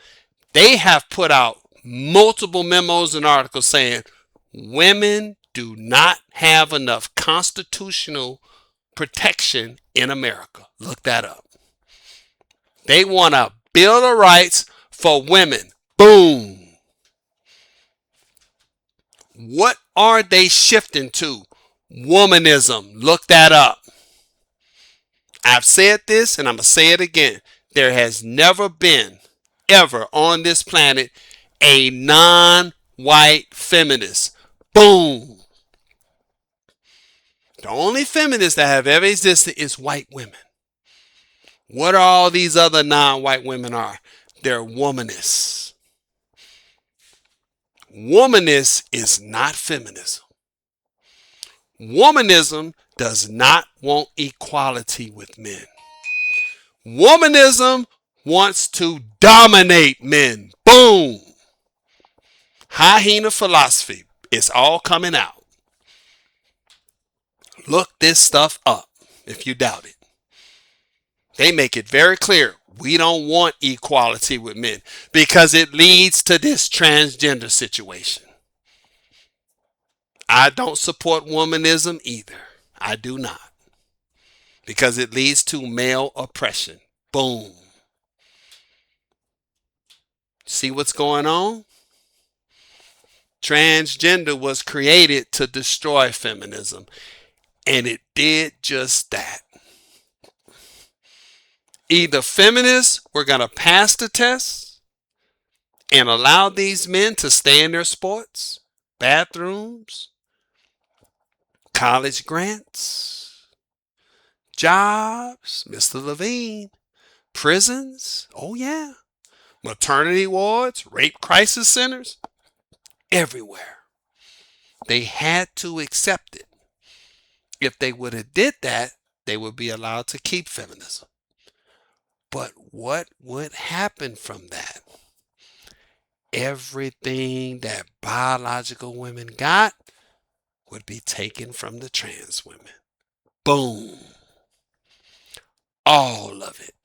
they have put out multiple memos and articles saying women do not have enough constitutional protection in America. Look that up. They want a Bill of Rights for women. Boom. What are they shifting to? Womanism. Look that up. I've said this and I'm going to say it again. There has never been, ever on this planet, a non-white feminist. Boom. The only feminists that have ever existed is white women. What are all these other non-white women are? They're womanists. Womanist is not feminism. Womanism does not want equality with men. Womanism wants to dominate men. Boom. Hyena philosophy. It's all coming out. Look this stuff up if you doubt it. They make it very clear. We don't want equality with men because it leads to this transgender situation. I don't support womanism either. I do not. Because it leads to male oppression. Boom. See what's going on? Transgender was created to destroy feminism. And it did just that. Either feminists were going to pass the test and allow these men to stay in their sports, bathrooms, college grants, jobs, Mr. Levine, prisons, oh yeah, maternity wards, rape crisis centers, everywhere. They had to accept it. If they would have did that, they would be allowed to keep feminism. But what would happen from that? Everything that biological women got would be taken from the trans women. Boom. All of it.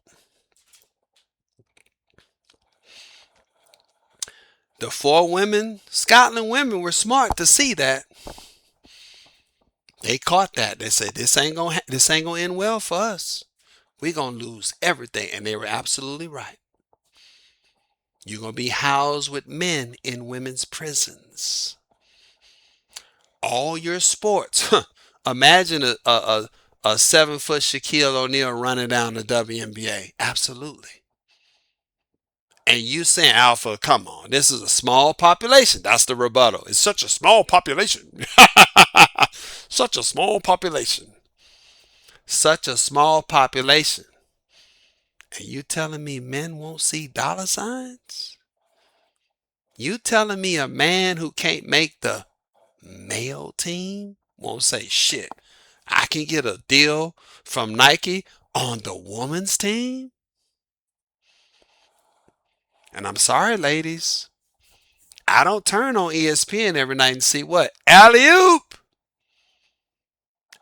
The 4 women, Scotland women, were smart to see that. They caught that. They said, this ain't gonna end well for us. We're going to lose everything. And they were absolutely right. You're going to be housed with men in women's prisons. All your sports, Imagine a 7 foot Shaquille O'Neal running down the WNBA. Absolutely. And you saying, Alpha, come on, this is a small population. That's the rebuttal. It's such a small population. Such a small population. Such a small population. And you telling me men won't see dollar signs? You telling me a man who can't make the male team won't say shit? I can get a deal from Nike on the women's team? And I'm sorry, ladies. I don't turn on ESPN every night and see what? Alley oop!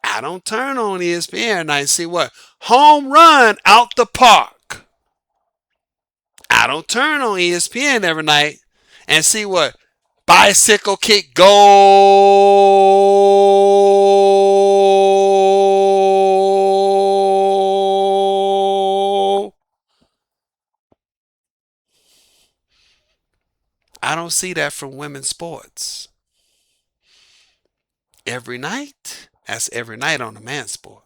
I don't turn on ESPN every night and see what? Home run out the park. I don't turn on ESPN every night and see what? Bicycle kick goal. I don't see that from women's sports. Every night? That's every night on the man's sport.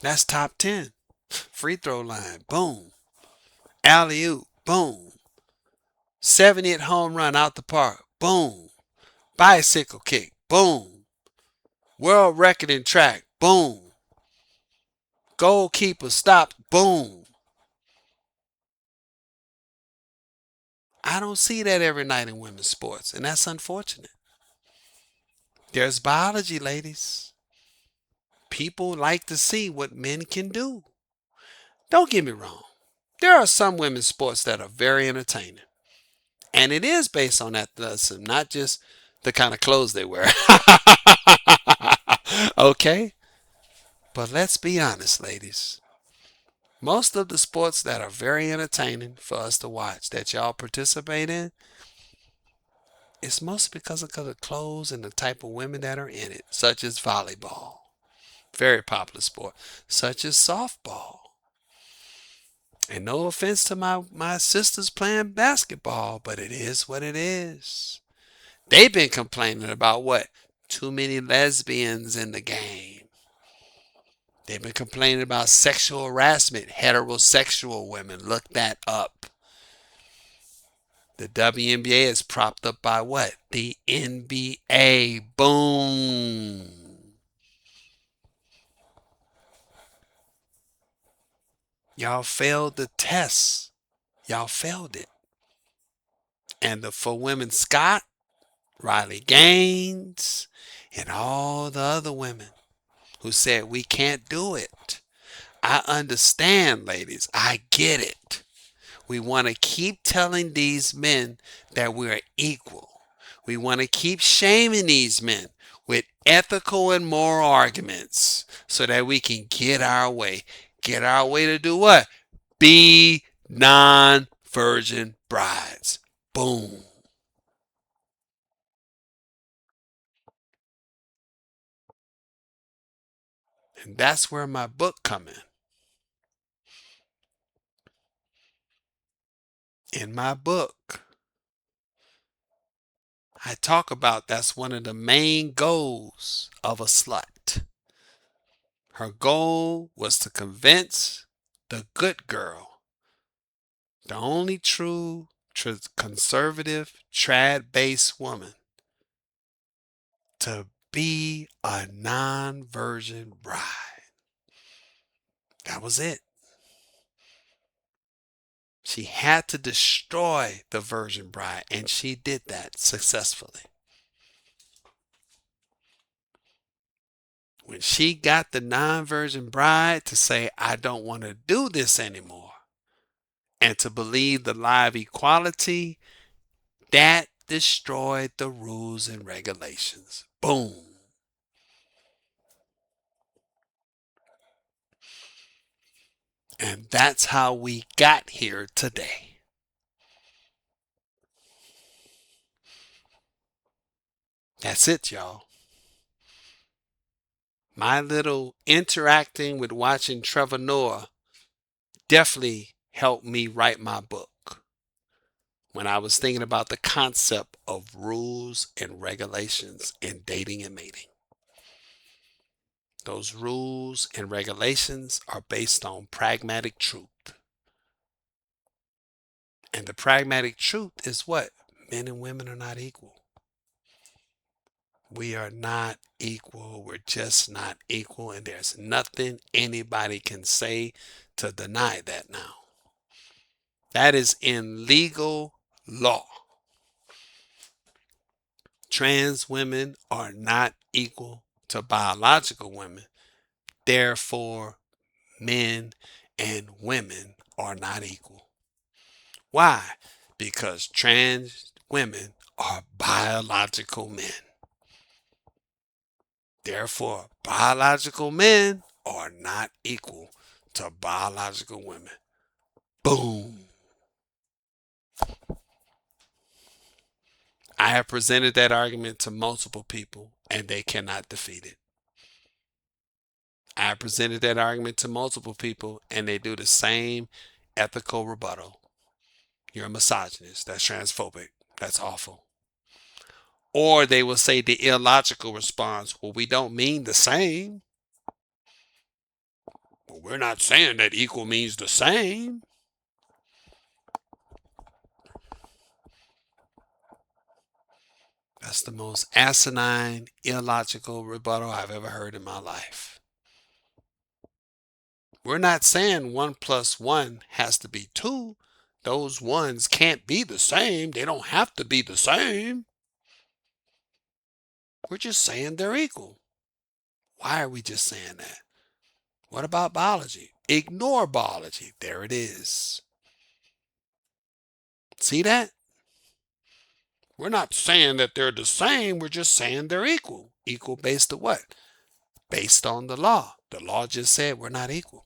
That's top 10. Free throw line, boom. Alley oop, boom. 70th home run out the park, boom. Bicycle kick, boom. World record in track, boom. Goalkeeper stopped, boom. I don't see that every night in women's sports, and that's unfortunate. There's biology, ladies. People like to see what men can do. Don't get me wrong. There are some women's sports that are very entertaining. And it is based on athleticism, not just the kind of clothes they wear. Okay? But let's be honest, ladies. Most of the sports that are very entertaining for us to watch that y'all participate in, it's mostly because of the clothes and the type of women that are in it, such as volleyball, very popular sport, such as softball. And no offense to my sisters playing basketball, but it is what it is. They've been complaining about what? Too many lesbians in the game. They've been complaining about sexual harassment, heterosexual women. Look that up. The WNBA is propped up by what? The NBA. Boom. Y'all failed the test. Y'all failed it. And for women, Scott, Riley Gaines, and all the other women who said we can't do it. I understand, ladies. I get it. We want to keep telling these men that we're equal. We want to keep shaming these men with ethical and moral arguments so that we can get our way. Get our way to do what? Be non-virgin brides. Boom. And that's where my book come in. In my book, I talk about that's one of the main goals of a slut. Her goal was to convince the good girl, the only true conservative trad-based woman, to be a non-virgin bride. That was it. She had to destroy the virgin bride, and she did that successfully. When she got the non-virgin bride to say, I don't want to do this anymore, and to believe the lie of equality, that destroyed the rules and regulations. Boom. And that's how we got here today. That's it, y'all. My little interacting with watching Trevor Noah definitely helped me write my book when I was thinking about the concept of rules and regulations in dating and mating. Those rules and regulations are based on pragmatic truth. And the pragmatic truth is what? Men and women are not equal. We are not equal. We're just not equal. And there's nothing anybody can say to deny that now. That is in legal law. Trans women are not equal to biological women. Therefore, men and women are not equal. Why? Because trans women are biological men. Therefore, biological men are not equal to biological women. Boom. I have presented that argument to multiple people and they cannot defeat it. I have presented that argument to multiple people and they do the same ethical rebuttal. You're a misogynist. That's transphobic. That's awful. Or they will say the illogical response, well, we don't mean the same. Well, we're not saying that equal means the same. That's the most asinine, illogical rebuttal I've ever heard in my life. We're not saying 1 plus 1 has to be 2. Those ones can't be the same. They don't have to be the same. We're just saying they're equal. Why are we just saying that? What about biology? Ignore biology. There it is. See that? We're not saying that they're the same. We're just saying they're equal. Equal based on what? Based on the law. The law just said we're not equal.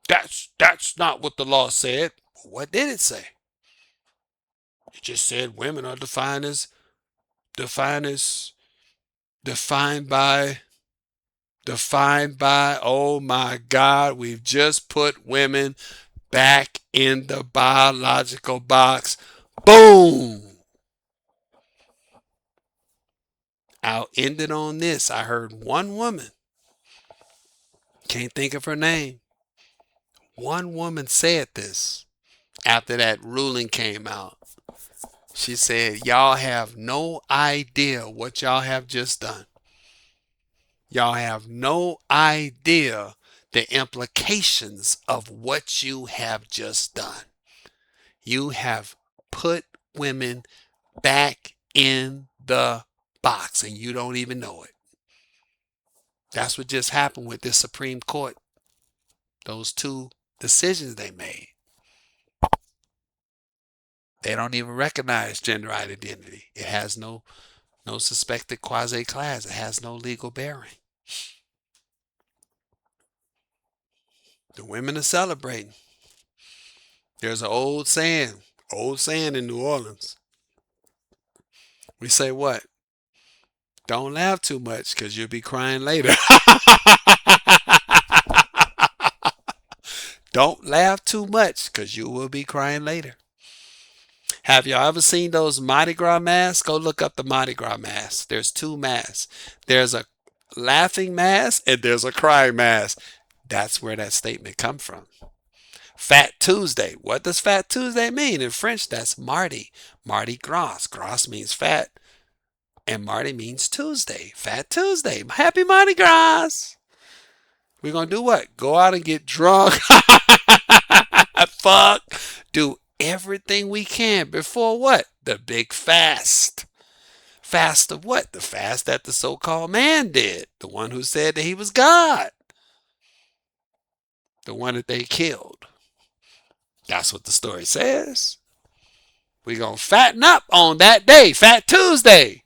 That's not what the law said. What did it say? It just said women are defined by oh my God, we've just put women back in the biological box. Boom. I'll end it on this. I heard one woman, can't think of her name. One woman said this after that ruling came out. She said, y'all have no idea what y'all have just done. Y'all have no idea the implications of what you have just done. You have put women back in the box and you don't even know it. That's what just happened with this Supreme Court. Those 2 decisions they made. They don't even recognize gender identity. It has no suspected quasi-class. It has no legal bearing. The women are celebrating. There's an old saying in New Orleans. We say what? Don't laugh too much because you'll be crying later. Don't laugh too much because you will be crying later. Have y'all ever seen those Mardi Gras masks? Go look up the Mardi Gras masks. There's 2 masks. There's a laughing mask and there's a crying mask. That's where that statement comes from. Fat Tuesday. What does Fat Tuesday mean? In French, that's Mardi. Mardi Gras. Gras means fat. And Mardi means Tuesday. Fat Tuesday. Happy Mardi Gras. We're going to do what? Go out and get drunk. Fuck. Do everything we can before what? The big fast. Fast of what? The fast that the so-called man did. The one who said that he was God. The one that they killed. That's what the story says. We're going to fatten up on that day, Fat Tuesday.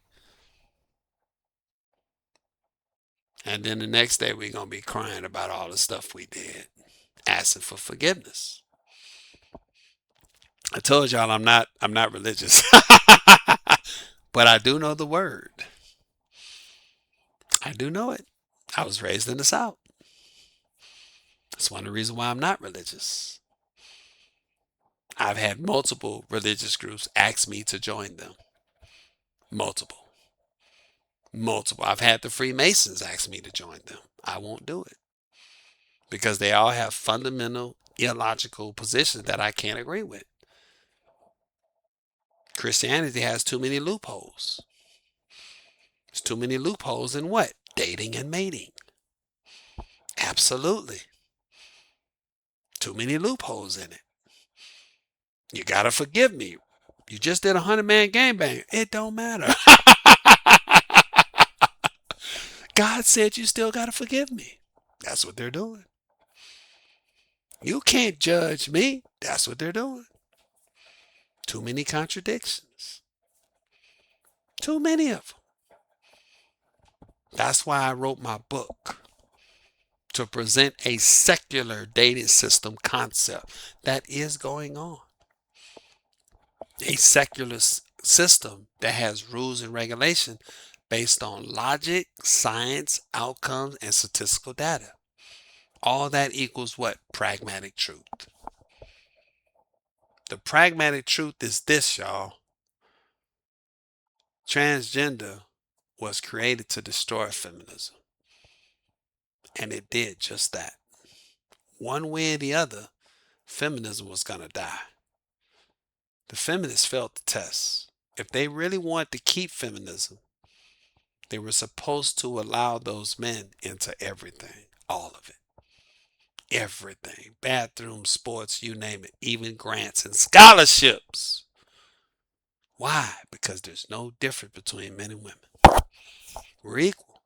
And then the next day we're going to be crying about all the stuff we did, asking for forgiveness. I told y'all I'm not religious. But I do know the word. I do know it. I was raised in the South. That's one of the reasons why I'm not religious. I've had multiple religious groups ask me to join them. Multiple. Multiple. I've had the Freemasons ask me to join them. I won't do it because they all have fundamental illogical positions that I can't agree with. Christianity has too many loopholes. There's too many loopholes in what? Dating and mating. Absolutely. Too many loopholes in it. You gotta forgive me. You just did a 100-man gangbang. It don't matter. God said you still gotta forgive me. That's what they're doing. You can't judge me. That's what they're doing. Too many contradictions. Too many of them. That's why I wrote my book, to present a secular dating system concept that is going on. A secular system that has rules and regulation based on logic, science, outcomes, and statistical data. All that equals what? Pragmatic truth. The pragmatic truth is this, y'all. Transgender was created to destroy feminism. And it did just that. One way or the other, feminism was going to die. The feminists failed the test. If they really wanted to keep feminism, they were supposed to allow those men into everything, all of it. Everything. Bathrooms, sports, you name it, even grants and scholarships. Why? Because there's no difference between men and women. We're equal.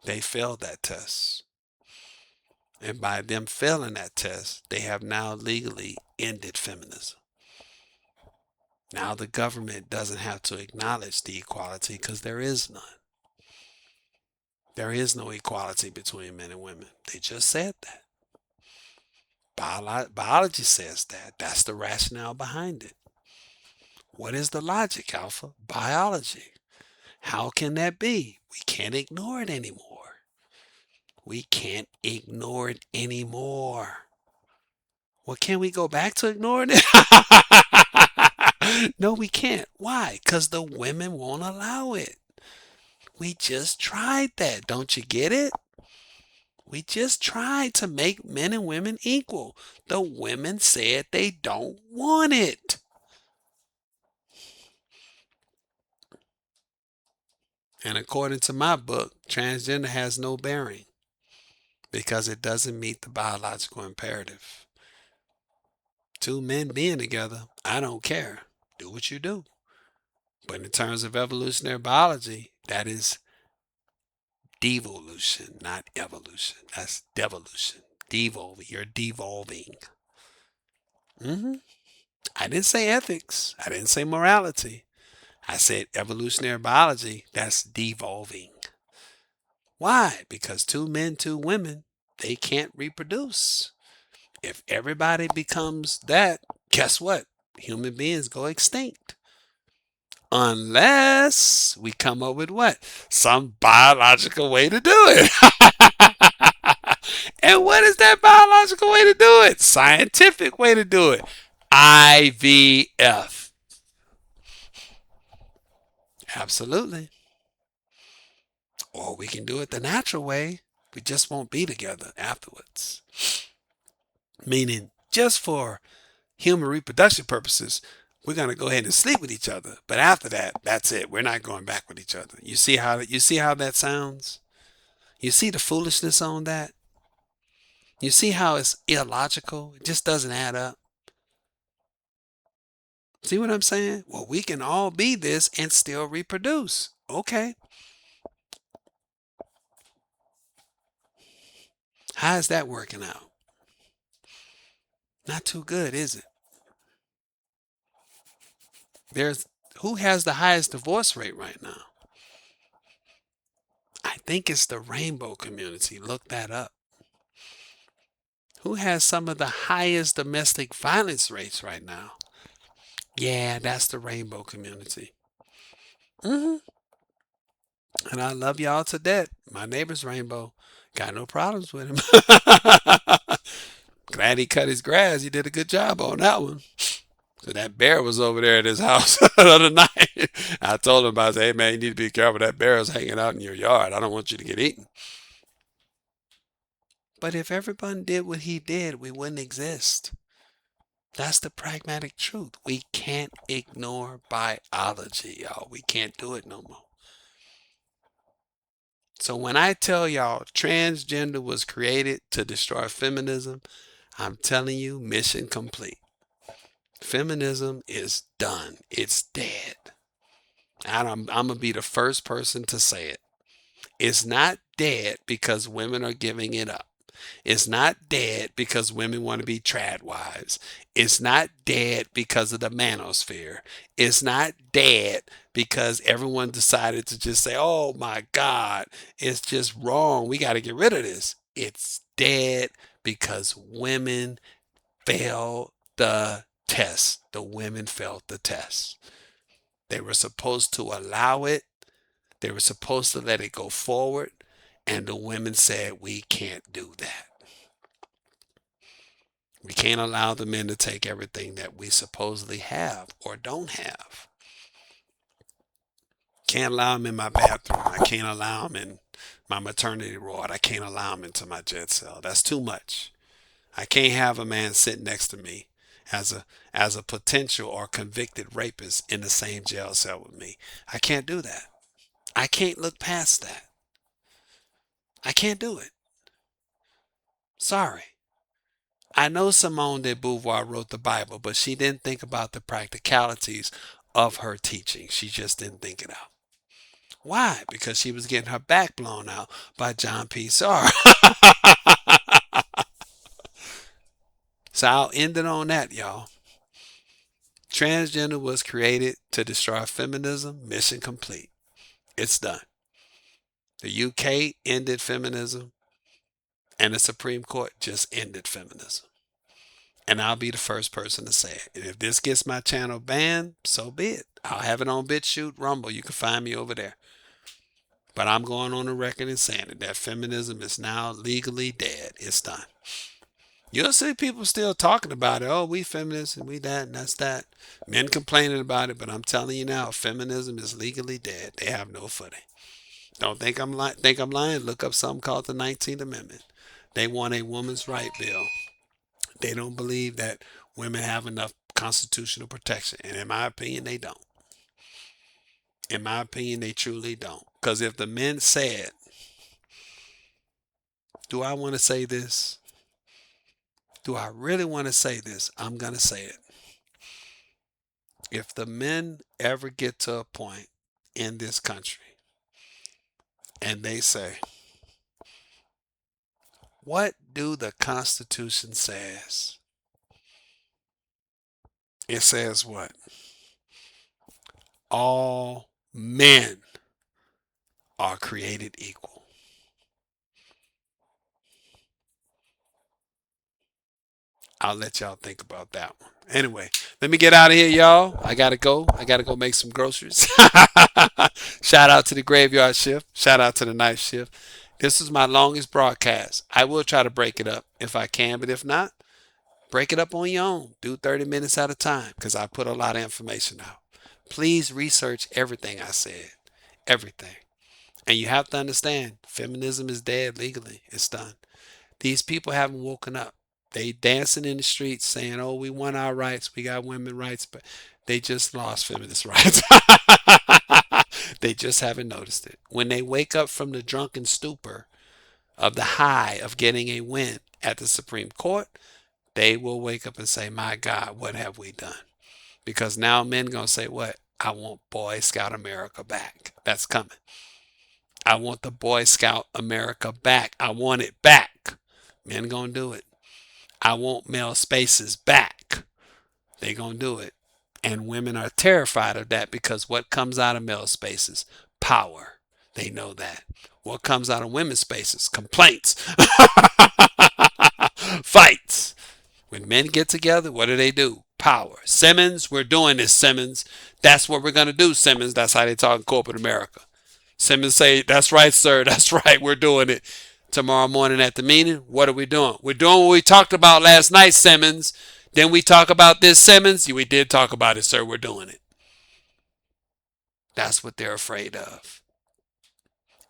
They failed that test. And by them failing that test, they have now legally ended feminism. Now the government doesn't have to acknowledge the equality because there is none. There is no equality between men and women. They just said that. Biology says that. That's the rationale behind it. What is the logic, Alpha? Biology. How can that be? We can't ignore it anymore. We can't ignore it anymore. Well, can we go back to ignoring it? No, we can't. Why? Because the women won't allow it. We just tried that. Don't you get it? We just tried to make men and women equal. The women said they don't want it. And according to my book, transgender has no bearing because it doesn't meet the biological imperative. Two men being together, I don't care. Do what you do. But in terms of evolutionary biology, that is devolution, not evolution. That's devolution. Devolving. You're devolving. I didn't say ethics. I didn't say morality. I said evolutionary biology. That's devolving. Why? Because two men, two women, they can't reproduce. If everybody becomes that, guess what? Human beings go extinct. Unless we come up with what? Some biological way to do it. And what is that biological way to do it? Scientific way to do it. IVF. Absolutely. Or we can do it the natural way. We just won't be together afterwards. Meaning, just for human reproduction purposes, we're going to go ahead and sleep with each other. But after that, that's it. We're not going back with each other. You see how that sounds? You see the foolishness on that? You see how it's illogical? It just doesn't add up. See what I'm saying? Well, we can all be this and still reproduce. Okay. How is that working out? Not too good, is it? There's who has the highest divorce rate right now? I think it's the rainbow community. Look that up. Who has some of the highest domestic violence rates right now? Yeah, that's the rainbow community. hmm And I love y'all to death. My neighbor's rainbow. Got no problems with him. Glad he cut his grass. He did a good job on that one. So that bear was over there at his house the other night. I told him, I said, hey man, you need to be careful. That bear's hanging out in your yard. I don't want you to get eaten. But if everyone did what he did, we wouldn't exist. That's the pragmatic truth. We can't ignore biology, y'all. We can't do it no more. So when I tell y'all transgender was created to destroy feminism, I'm telling you, mission complete. Feminism is done. It's dead. And I'm going to be the first person to say it. It's not dead because women are giving it up. It's not dead because women want to be trad wives. It's not dead because of the manosphere. It's not dead because everyone decided to just say, oh my God, it's just wrong. We got to get rid of this. It's dead because women failed the test. The women failed the test. They were supposed to allow it. They were supposed to let it go forward. And the women said, we can't do that. We can't allow the men to take everything that we supposedly have or don't have. Can't allow them in my bathroom. I can't allow them in my maternity ward. I can't allow them into my jet cell. That's too much. I can't have a man sit next to me as a potential or convicted rapist in the same jail cell with me. I can't do that. I can't look past that. I can't do it. Sorry. I know Simone de Beauvoir wrote the Bible, but she didn't think about the practicalities of her teaching. She just didn't think it out. Why? Because she was getting her back blown out by John P. Sarr. So I'll end it on that, y'all. Transgender was created to destroy feminism. Mission complete. It's done. The UK ended feminism, and the Supreme Court just ended feminism. And I'll be the first person to say it. And if this gets my channel banned, so be it. I'll have it on BitChute, Rumble. You can find me over there. But I'm going on the record and saying it, that feminism is now legally dead. It's done. You'll see people still talking about it. Oh, we feminists and we that and that's that. Men complaining about it, but I'm telling you now, feminism is legally dead. They have no footing. Don't think I'm lying. Look up something called the 19th Amendment. They want a woman's right bill. They don't believe that women have enough constitutional protection. And in my opinion, they don't. In my opinion, they truly don't. Because if the men said, do I want to say this? Do I really want to say this? I'm going to say it. If the men ever get to a point in this country and they say, what do the Constitution says? It says what? All men are created equal. I'll let y'all think about that one. Anyway, let me get out of here, y'all. I gotta go. I gotta go make some groceries. Shout out to the graveyard shift. Shout out to the night shift. This is my longest broadcast. I will try to break it up if I can, but if not, break it up on your own. Do 30 minutes at a time because I put a lot of information out. Please research everything I said. Everything. And you have to understand, feminism is dead legally. It's done. These people haven't woken up. They dancing in the streets saying, oh, we want our rights. We got women rights. But they just lost feminist rights. They just haven't noticed it. When they wake up from the drunken stupor of the high of getting a win at the Supreme Court, they will wake up and say, my God, what have we done? Because now men going to say, what? I want Boy Scout America back. That's coming. I want the Boy Scout America back. I want it back. Men going to do it. I want male spaces back. They going to do it. And women are terrified of that because what comes out of male spaces? Power. They know that. What comes out of women's spaces? Complaints. Fights. When men get together, what do? Power. Simmons, we're doing this, Simmons. That's what we're going to do, Simmons. That's how they talk in corporate America. Simmons say, that's right, sir. That's right. We're doing it. Tomorrow morning at the meeting, what are we doing? We're doing what we talked about last night, Simmons. Then we talk about this, Simmons. We did talk about it, sir. We're doing it. That's what they're afraid of.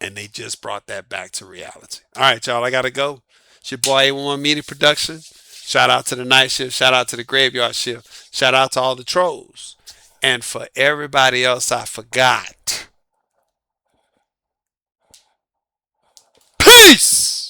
And they just brought that back to reality. All right, y'all, I got to go. It's your boy A11 Media Production. Shout out to the night shift. Shout out to the graveyard shift. Shout out to all the trolls. And for everybody else I forgot, peace!